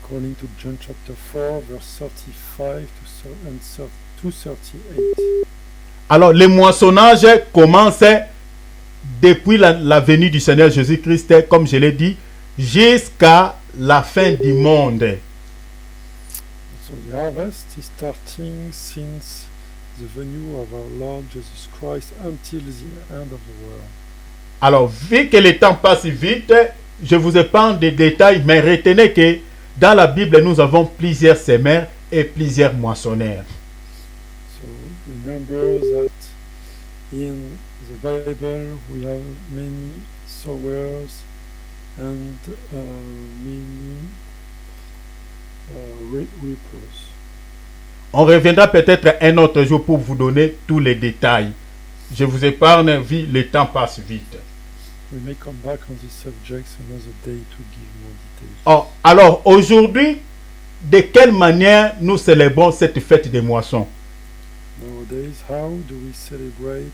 According to John chapter 4, verse 35 to 38. Alors, le moissonnage commence depuis la venue du Seigneur Jésus-Christ, comme je l'ai dit, jusqu'à la fin du monde. So the harvest is starting since the venue of our Lord Jesus Christ until the end of the world. Alors, vu que le temps passe vite, je vous épargne des détails, mais retenez que dans la Bible, nous avons plusieurs semeurs et plusieurs moissonneurs. So remember that in the Bible we have many sowers and many reapers. On reviendra peut-être un autre jour pour vous donner tous les détails. Je vous épargne, le temps passe vite. We may come back on this subject another day to give more details. Oh, alors, aujourd'hui, de quelle manière nous célébrons cette fête des moissons? Nowadays, how do we celebrate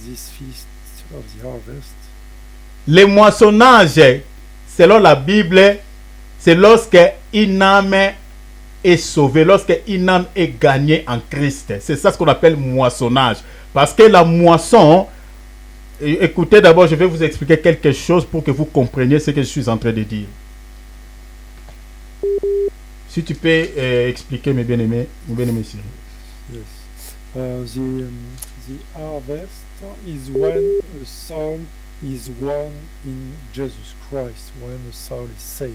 this feast of the harvest? Le moissonnage, selon la Bible, c'est lorsque une âme est sauvée, lorsque une âme est gagnée en Christ. C'est ça ce qu'on appelle moissonnage. Parce que la moisson, écoutez d'abord, je vais vous expliquer quelque chose pour que vous compreniez ce que je suis en train de dire. Si tu peux expliquer, mes bien-aimés Cyril. Yes. The harvest is when a soul is won in Jesus Christ, when a soul is saved.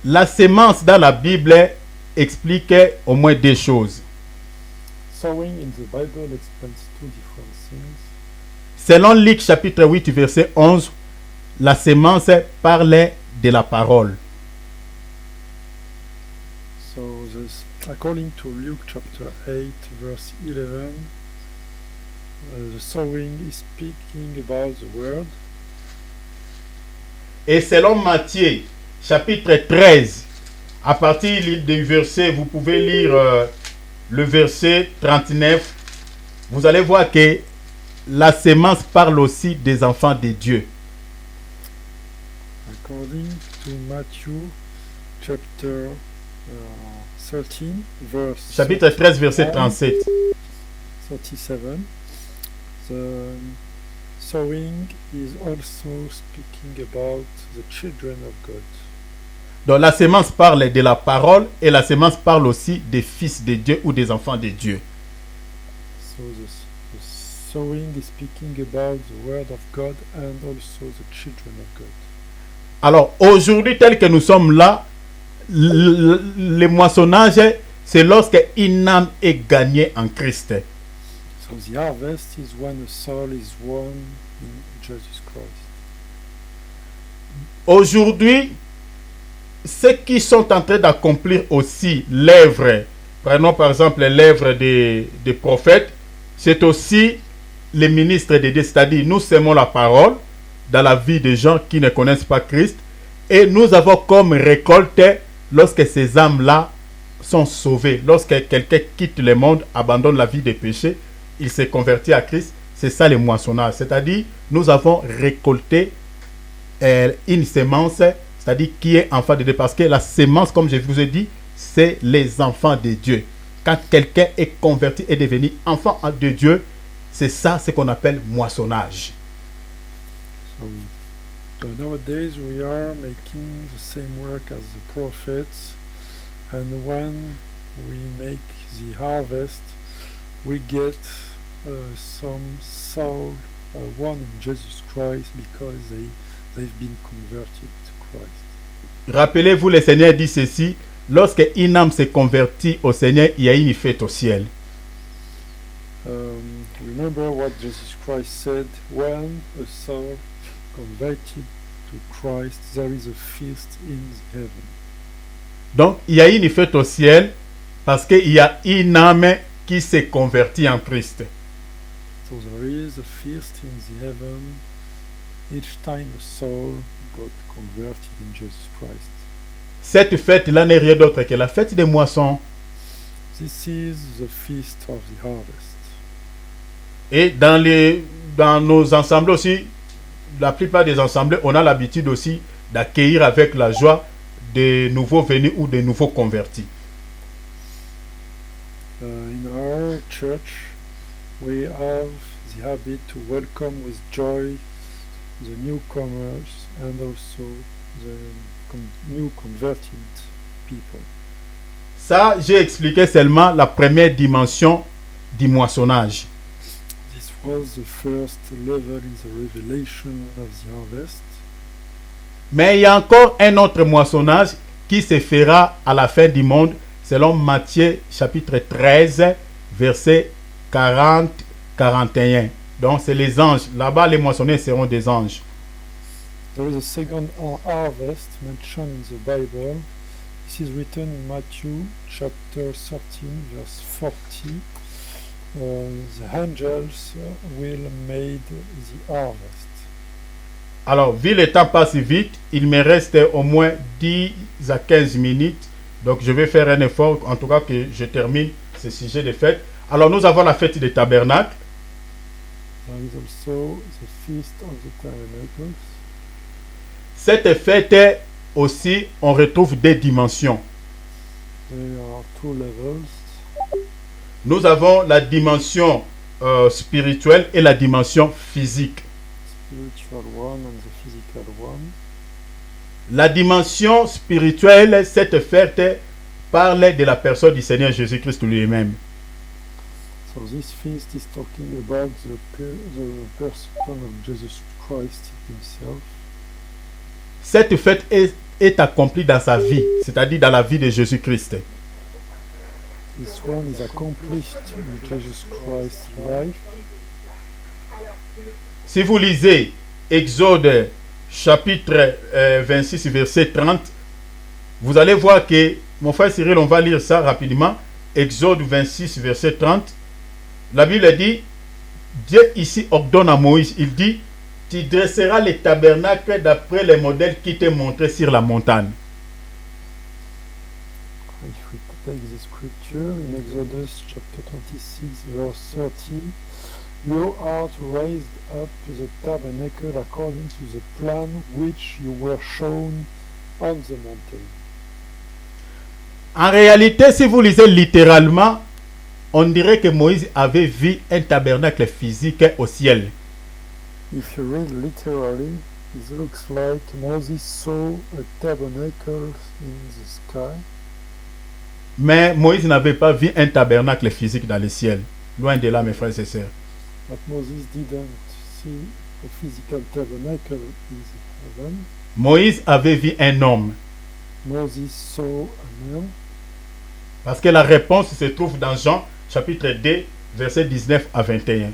La sémence dans la Bible explique au moins deux choses. Sowing in the Bible explains two different things. Selon Luc chapitre 8 verset 11, la sémence parlait de la parole. So according to Luke chapter 8 verse 11, the sowing is speaking about the word. Et selon Matthieu chapitre 13, à partir du verset, vous pouvez lire le verset 39, vous allez voir que la sémence parle aussi des enfants de Dieu. According to Matthew chapter 13 verse Chapitre 13 verset 37. 37, the sowing is also speaking about the children of God. Donc la sémence parle de la parole et la sémence parle aussi des fils de Dieu ou des enfants de Dieu. So the sowing is speaking about the word of God and also the children of God. Alors aujourd'hui, tel que nous sommes là, le moissonnage, c'est lorsque une âme est gagnée en Christ. So the harvest is when a soul is won in Jesus Christ. Aujourd'hui, ceux qui sont en train d'accomplir aussi l'œuvre, prenons par exemple l'œuvre des prophètes, c'est aussi les ministres de Dieu, c'est-à-dire nous sémons la parole dans la vie des gens qui ne connaissent pas Christ et nous avons comme récolte lorsque ces âmes-là sont sauvées, lorsque quelqu'un quitte le monde, abandonne la vie des péchés, il s'est converti à Christ, c'est ça le moissonnage, c'est-à-dire nous avons récolté une sémence, c'est-à-dire qui est enfant de Dieu, parce que la sémence, comme je vous ai dit, c'est les enfants de Dieu. Quand quelqu'un est converti et devenu enfant de Dieu, c'est ça ce qu'on appelle moissonnage. So nowadays we are making the same work as the prophets, and when we make the harvest, we get some soul won in Jesus Christ because they've been converted to Christ. Rappelez-vous, le Seigneur dit ceci, lorsque une âme se convertit au Seigneur, il y a une fête au ciel. Remember what Jesus Christ said, when a soul converted to Christ, there is a feast in heaven. Donc, il y a une fête au ciel parce qu'il y a une âme qui s'est convertie en Christ. So there is a feast in the heaven each time a soul got converted in Jesus Christ. Cette fête-là n'est rien d'autre que la fête des moissons. This is the feast of the harvest. Et dans nos ensembles aussi, la plupart des ensembles, on a l'habitude aussi d'accueillir avec la joie des nouveaux venus ou des nouveaux convertis. In our church, we have the habit to welcome with joy the newcomers and also the new converted people. Ça, j'ai expliqué seulement la première dimension du moissonnage. This was the first level in the revelation of the harvest. Mais il y a encore un autre moissonnage qui se fera à la fin du monde, selon Matthieu chapitre 13, verset 40-41. Donc c'est les anges. Là-bas, les moissonneurs seront des anges. There is a second harvest mentioned in the Bible. This is written in Matthew chapter 13, verse 40. The angels will make the harvest. Alors, vu le temps passe vite, il me reste au moins 10 à 15 minutes. Donc, je vais faire un effort, en tout cas que je termine ce sujet de fête. Alors, nous avons la fête des tabernacles. There is also the Feast of the Tabernacles. Cette fête aussi, on retrouve des dimensions. There are two levels. Nous avons la dimension spirituelle et la dimension physique. Spiritual one and the physical one. La dimension spirituelle, cette fête parle de la personne du Seigneur Jésus-Christ lui-même. So this feast is talking about the person of Jesus Christ himself. Cette fête est accomplie dans sa vie, c'est-à-dire dans la vie de Jésus-Christ. This one is accomplished in Jesus Christ's life. Si vous lisez Exode chapitre 26, verset 30, vous allez voir que, mon frère Cyril, on va lire ça rapidement. Exode 26, verset 30. La Bible dit, Dieu ici ordonne à Moïse, il dit, tu dresseras les tabernacles d'après les modèles qui t'est montré sur la montagne. If we take the scripture in Exodus chapter 26, verse 30, you are to raise up the tabernacle according to the plan which you were shown on the mountain. En réalité, si vous lisez littéralement, on dirait que Moïse avait vu un tabernacle physique au ciel. If you read literally, it looks like Moses saw a tabernacle in the sky. Mais Moïse n'avait pas vu un tabernacle physique dans le ciel. Loin de là, mes frères et sœurs. But Moses didn't see a physical tabernacle in heaven. Moïse avait vu un homme. Moses saw a man. Parce que la réponse se trouve dans Jean chapitre 2, versets 19 à 21.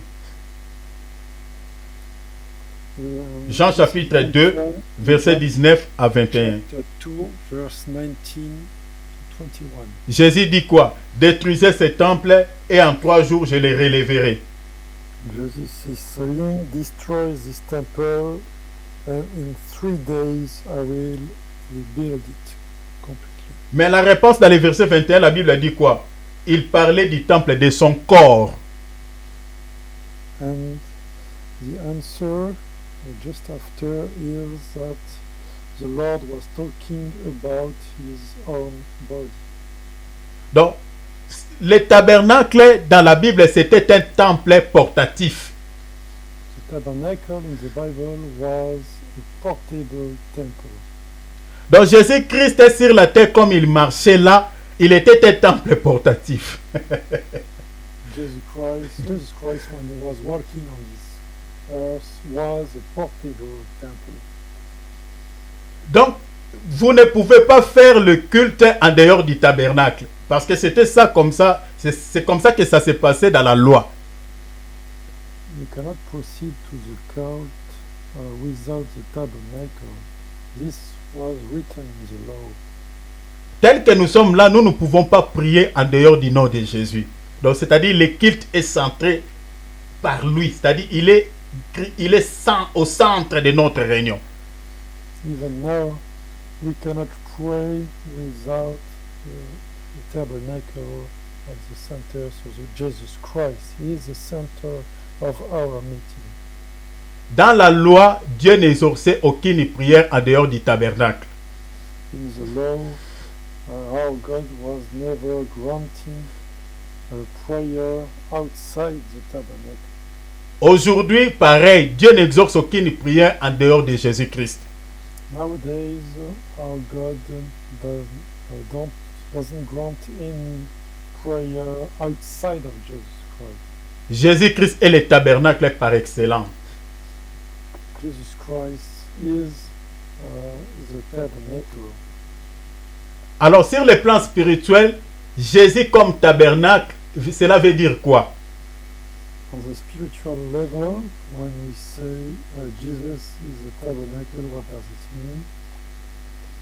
Jean chapitre 2, versets 19 à 21. Chapter 2, verse 19 to 21. Jésus dit quoi? Détruisez ce temple et en 3 jours je le relèverai. Jesus is saying, destroy this temple, and in 3 days I will rebuild it completely. Mais la réponse dans le verset 21, la Bible dit quoi? Il parlait du temple de son corps. And the answer just after is that the Lord was talking about his own body. Donc, le tabernacle dans la Bible, c'était un temple portatif. The tabernacle in the Bible was a portable temple. Donc, Jésus-Christ sur la terre, comme il marchait là, il était un temple portatif. Jesus Christ, when he was walking on this earth, was a portable temple. Donc, vous ne pouvez pas faire le culte en dehors du tabernacle. Parce que c'était ça comme ça, c'est comme ça que ça s'est passé dans la loi. You cannot proceed to the cult without the tabernacle. This was written in the law. Tel que nous sommes là, nous ne pouvons pas prier en dehors du nom de Jésus. Donc, c'est-à-dire, le culte est centré par lui. C'est-à-dire, il est au centre de notre réunion. Even now, we cannot pray without the tabernacle at the center. So the Jesus Christ is the center of our meeting. Dans la loi, Dieu n'exauçait aucune prière en dehors du tabernacle. In the law, our God was never granting a prayer outside the tabernacle. Aujourd'hui, pareil, Dieu n'exauce aucune prière en dehors de Jésus-Christ. Nowadays, our God doesn't grant any prayer outside of Jesus Christ. Jésus-Christ est le tabernacle par excellence. Jesus Christ is the tabernacle. Alors, sur le plan spirituel, Jésus comme tabernacle, cela veut dire quoi? On the spiritual level, when we say Jesus is the tabernacle, what does it mean?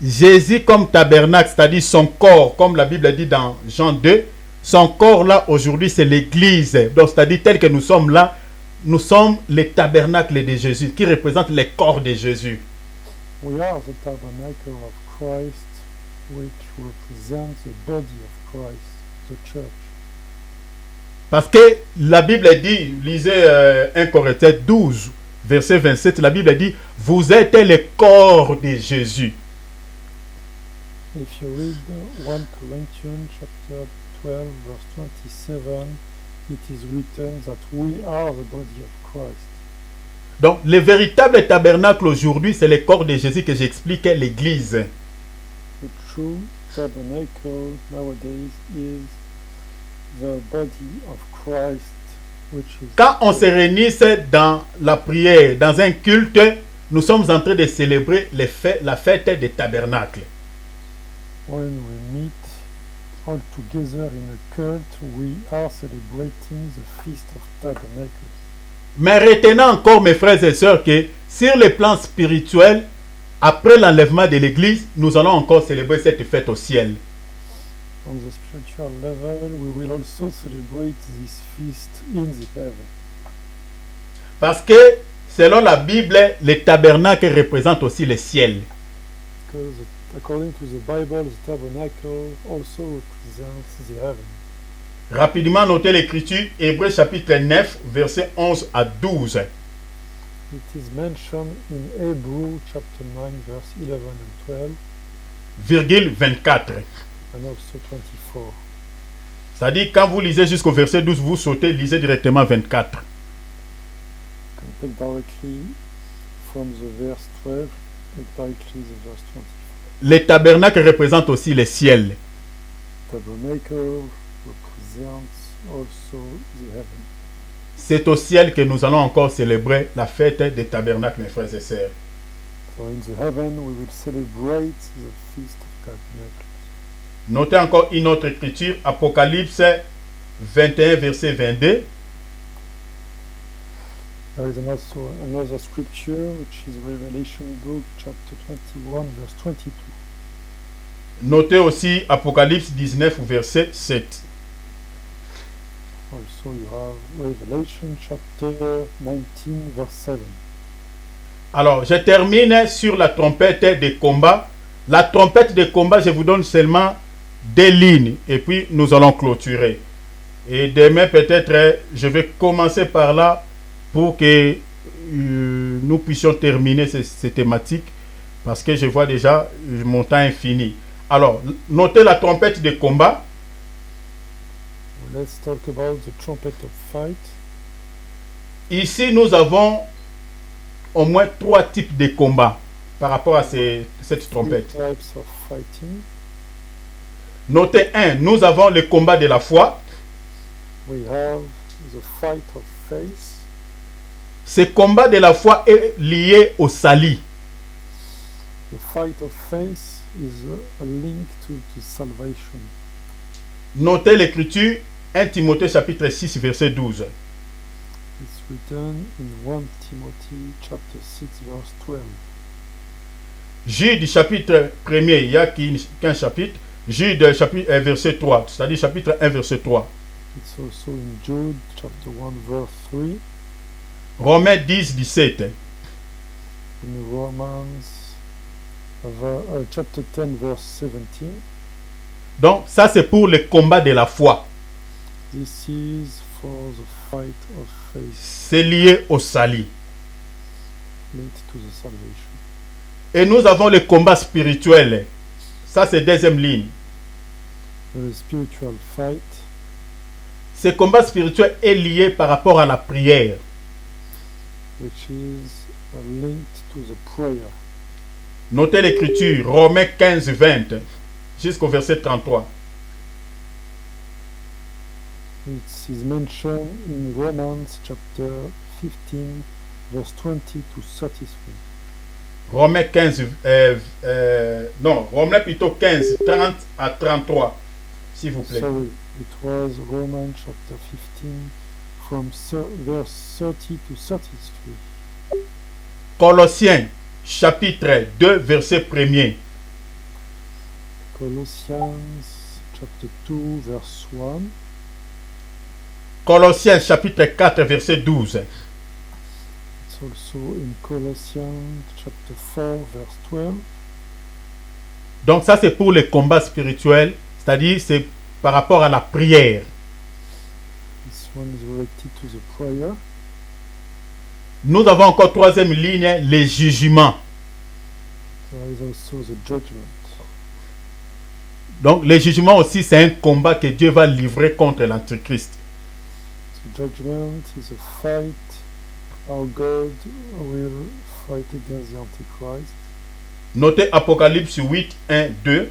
Jésus comme tabernacle, c'est-à-dire son corps, comme la Bible dit dans Jean 2, son corps là aujourd'hui c'est l'église. Donc c'est-à-dire tel que nous sommes là, nous sommes les tabernacles de Jésus, qui représentent les corps de Jésus. We are the tabernacle of Christ, which represents the body of Christ, the church. Parce que la Bible dit, lisez 1 Corinthiens 12, verset 27, la Bible dit, vous êtes les corps de Jésus. If you read 1 Corinthians chapter 12, verse 27, it is written that we are the body of Christ. Donc, le véritable tabernacle aujourd'hui, c'est le corps de Jésus que j'expliquais, l'église. The true tabernacle nowadays is the body of Christ, which is... Quand on se réunit dans la prière, dans un culte, nous sommes en train de célébrer la fête des tabernacles. When we meet all together in a cult, we are celebrating the Feast of Tabernacles. Mais retenez encore, mes frères et sœurs, que sur le plan spirituel, après l'enlèvement de l'église, nous allons encore célébrer cette fête au ciel. On the spiritual level, we will also celebrate this feast in the heaven. Parce que, selon la Bible, les tabernacles représentent aussi le ciel. Because according to the Bible, the tabernacle also represents the heaven. Rapidement, notez l'écriture, Hébreux chapitre 9, versets 11 à 12. It is mentioned in Hebrew chapter 9, verse 11 and 12, Virgule 24. and also 24. C'est-à-dire, quand vous lisez jusqu'au verset 12, vous sautez, lisez directement 24. You can take directly from the verse 12 and directly the verse 24. Les tabernacles représentent aussi le ciel. Tabernacle represents also the heaven. C'est au ciel que nous allons encore célébrer la fête des tabernacles, mes frères et sœurs. So in the heaven we will celebrate the Feast of Tabernacles. Notez encore une autre écriture, Apocalypse 21, verset 22. There is also another scripture which is Revelation book chapter 21 verse 22. Notez aussi Apocalypse 19, verset 7. Also you have Revelation chapter 19 verse 7. Alors, je termine sur la trompette des combats. La trompette des combats, je vous donne seulement des lignes et puis nous allons clôturer. Et demain, peut-être, je vais commencer par là pour que nous puissions terminer ces thématiques parce que je vois déjà mon temps est fini. Alors, notez la trompette des combats. Let's talk about the trumpet of fight. Ici, nous avons au moins 3 types de combats par rapport à cette trompette. Three types of fighting. Notez 1, nous avons le combat de la foi. We have the fight of faith. Ce combat de la foi est lié au salut. The fight of faith is a link to salvation. Notez l'écriture 1 Timothée chapitre 6 verset 12. It's written in 1 Timothy chapter 6 verse 12. Jude chapitre 1er, il n'y a qu'un chapitre. Jude chapitre verset 3, c'est-à-dire chapitre 1 verset 3. It's also in Jude chapter 1 verse 3. Romains 10, 17. In Romans chapter 10 verse 17. Donc ça c'est pour le combat de la foi. This is for the fight of faith, C'est lié au salut. linked to the salvation. Et nous avons le combat spirituel. Ça c'est deuxième ligne. The spiritual fight. Ce combat spirituel est lié par rapport à la prière. Which is linked to the prayer. Notez l'écriture, Romains 15, 20, jusqu'au verset 33. It is mentioned in Romans chapter 15 verse 20 to 33. Romains 15, non, Romains plutôt 15, 30 à 33, s'il vous plaît. Sorry, it was Romans chapter 15 from verse 30 to 33. Colossiens chapitre 2, verset 1er. Colossians chapter 2 verse 1. Colossiens chapitre 4, verset 12. It's also in Colossians chapter 4 verse 12. Donc ça c'est pour les combats spirituels, c'est-à-dire c'est par rapport à la prière. This one is related to the prayer. Nous avons encore troisième ligne, les jugements. There is also the judgment. Donc les jugements aussi c'est un combat que Dieu va livrer contre l'Antichrist. The judgment is a fight how God will fight against the Antichrist. Notez Apocalypse 8, 1, 2.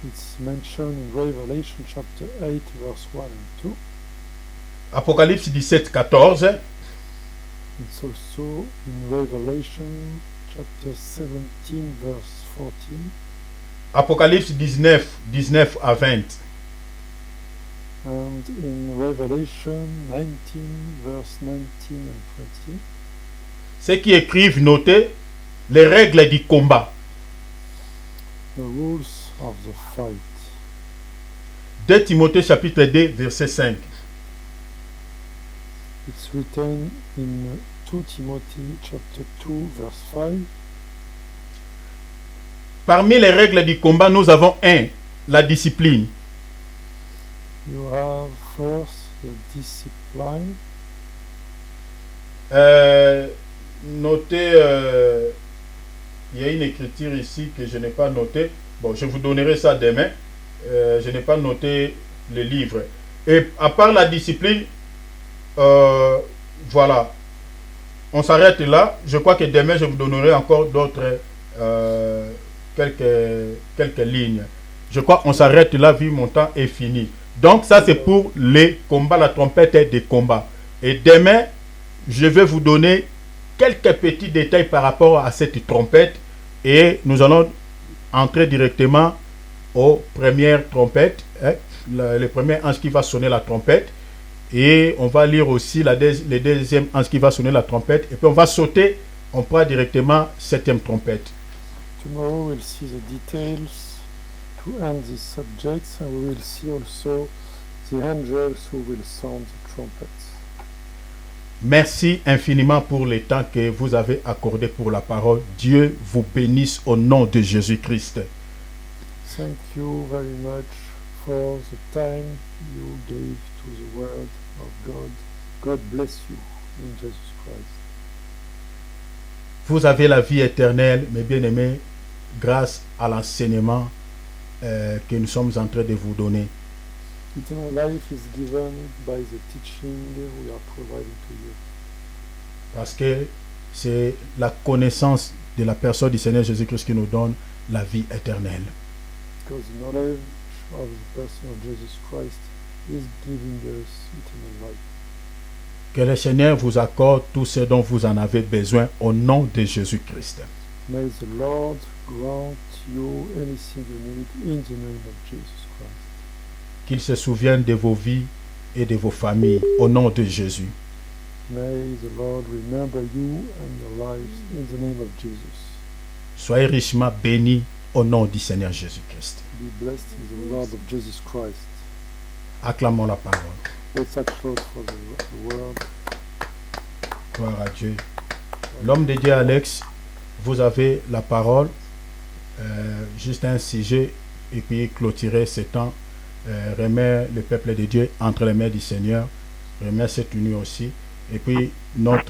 It's mentioned in Revelation chapter 8 verse 1 and 2. Apocalypse 17, 14. It's also in Revelation chapter 17 verse 14. Apocalypse 19, 19 à 20. And in Revelation 19 verse 19 and 20. Ceux qui écrivent, notez les règles du combat. The rules of the fight. 2 Timothée chapitre 2, verset 5. It's written in 2 Timothy chapter 2 verse 5. Parmi les règles du combat, nous avons la discipline. You have first the discipline. Notez, il y a une écriture ici que je n'ai pas notée. Bon, je vous donnerai ça demain. Je n'ai pas noté le livre. Et à part la discipline, voilà. On s'arrête là. Je crois que demain, je vous donnerai encore d'autres, quelques lignes. Je crois qu'on s'arrête là, vu mon temps est fini. Donc ça, c'est pour les combats, la trompette des combats. Et demain, je vais vous donner quelques petits détails par rapport à cette trompette. Et nous allons entrer directement aux premières trompettes. Le premier ange qui va sonner la trompette. Et on va lire aussi le deuxième ange qui va sonner la trompette. Et puis on va sauter, on prend directement septième trompette. Tomorrow we'll see the details to end these subjects, and we will see also the angels who will sound the trumpets. Merci infiniment pour le temps que vous avez accordé pour la parole. Dieu vous bénisse au nom de Jésus-Christ. Thank you very much for the time you gave to the word of God. God bless you in Jesus Christ. Vous avez la vie éternelle, mes bien-aimés, grâce à l'enseignement que nous sommes en train de vous donner. Eternal life is given by the teaching we are providing to you. Parce que c'est la connaissance de la personne du Seigneur Jésus-Christ qui nous donne la vie éternelle. Because the knowledge of the person of Jesus Christ is giving us eternal life. Que le Seigneur vous accorde tout ce dont vous en avez besoin au nom de Jésus-Christ. May the Lord grant you anything you need in the name of Jesus Christ. Qu'il se souvienne de vos vies et de vos familles au nom de Jésus. May the Lord remember you and your lives in the name of Jesus. Soyez richement bénis au nom du Seigneur Jésus-Christ. Be blessed in the Lord of Jesus Christ. Acclamons la parole. Let's applaud for the word. Gloire à Dieu. L'homme de Dieu Alex, vous avez la parole. Juste un sujet et puis clôturer ce temps. Remet le peuple de Dieu entre les mains du Seigneur. Remet cette nuit aussi. Et puis notre